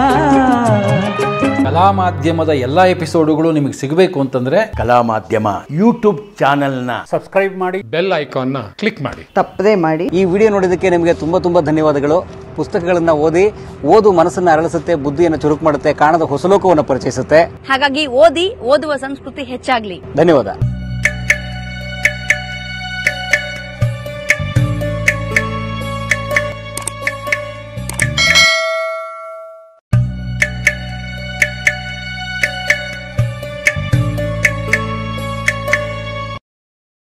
ಕಲಾ ಮಾಧ್ಯಮದ ಎಲ್ಲ ಎಪಿಸೋಡುಗಳು ನಿಮಗೆ ಸಿಗಬೇಕು ಅಂತಂದ್ರೆ ಕಲಾ ಮಾಧ್ಯಮ ಯೂಟ್ಯೂಬ್ ಚಾನೆಲ್ನ ಸಬ್ಸ್ಕ್ರೈಬ್ ಮಾಡಿ, ಬೆಲ್ ಐಕಾನ್ನ ಕ್ಲಿಕ್ ಮಾಡಿ, ತಪ್ಪದೇ ಮಾಡಿ. ಈ ವಿಡಿಯೋ ನೋಡಿದ್ದಕ್ಕೆ ನಿಮಗೆ ತುಂಬ ಧನ್ಯವಾದಗಳು. ಪುಸ್ತಕಗಳನ್ನು ಓದು ಮನಸ್ಸನ್ನು ಅರಳಿಸುತ್ತೆ, ಬುದ್ಧಿಯನ್ನು ಚುರುಕು ಮಾಡುತ್ತೆ, ಕಾಣದ ಹೊಸ ಲೋಕವನ್ನು ಪರಿಚಯಿಸುತ್ತೆ. ಹಾಗಾಗಿ ಓದುವ ಸಂಸ್ಕೃತಿ ಹೆಚ್ಚಾಗ್ಲಿ. ಧನ್ಯವಾದ.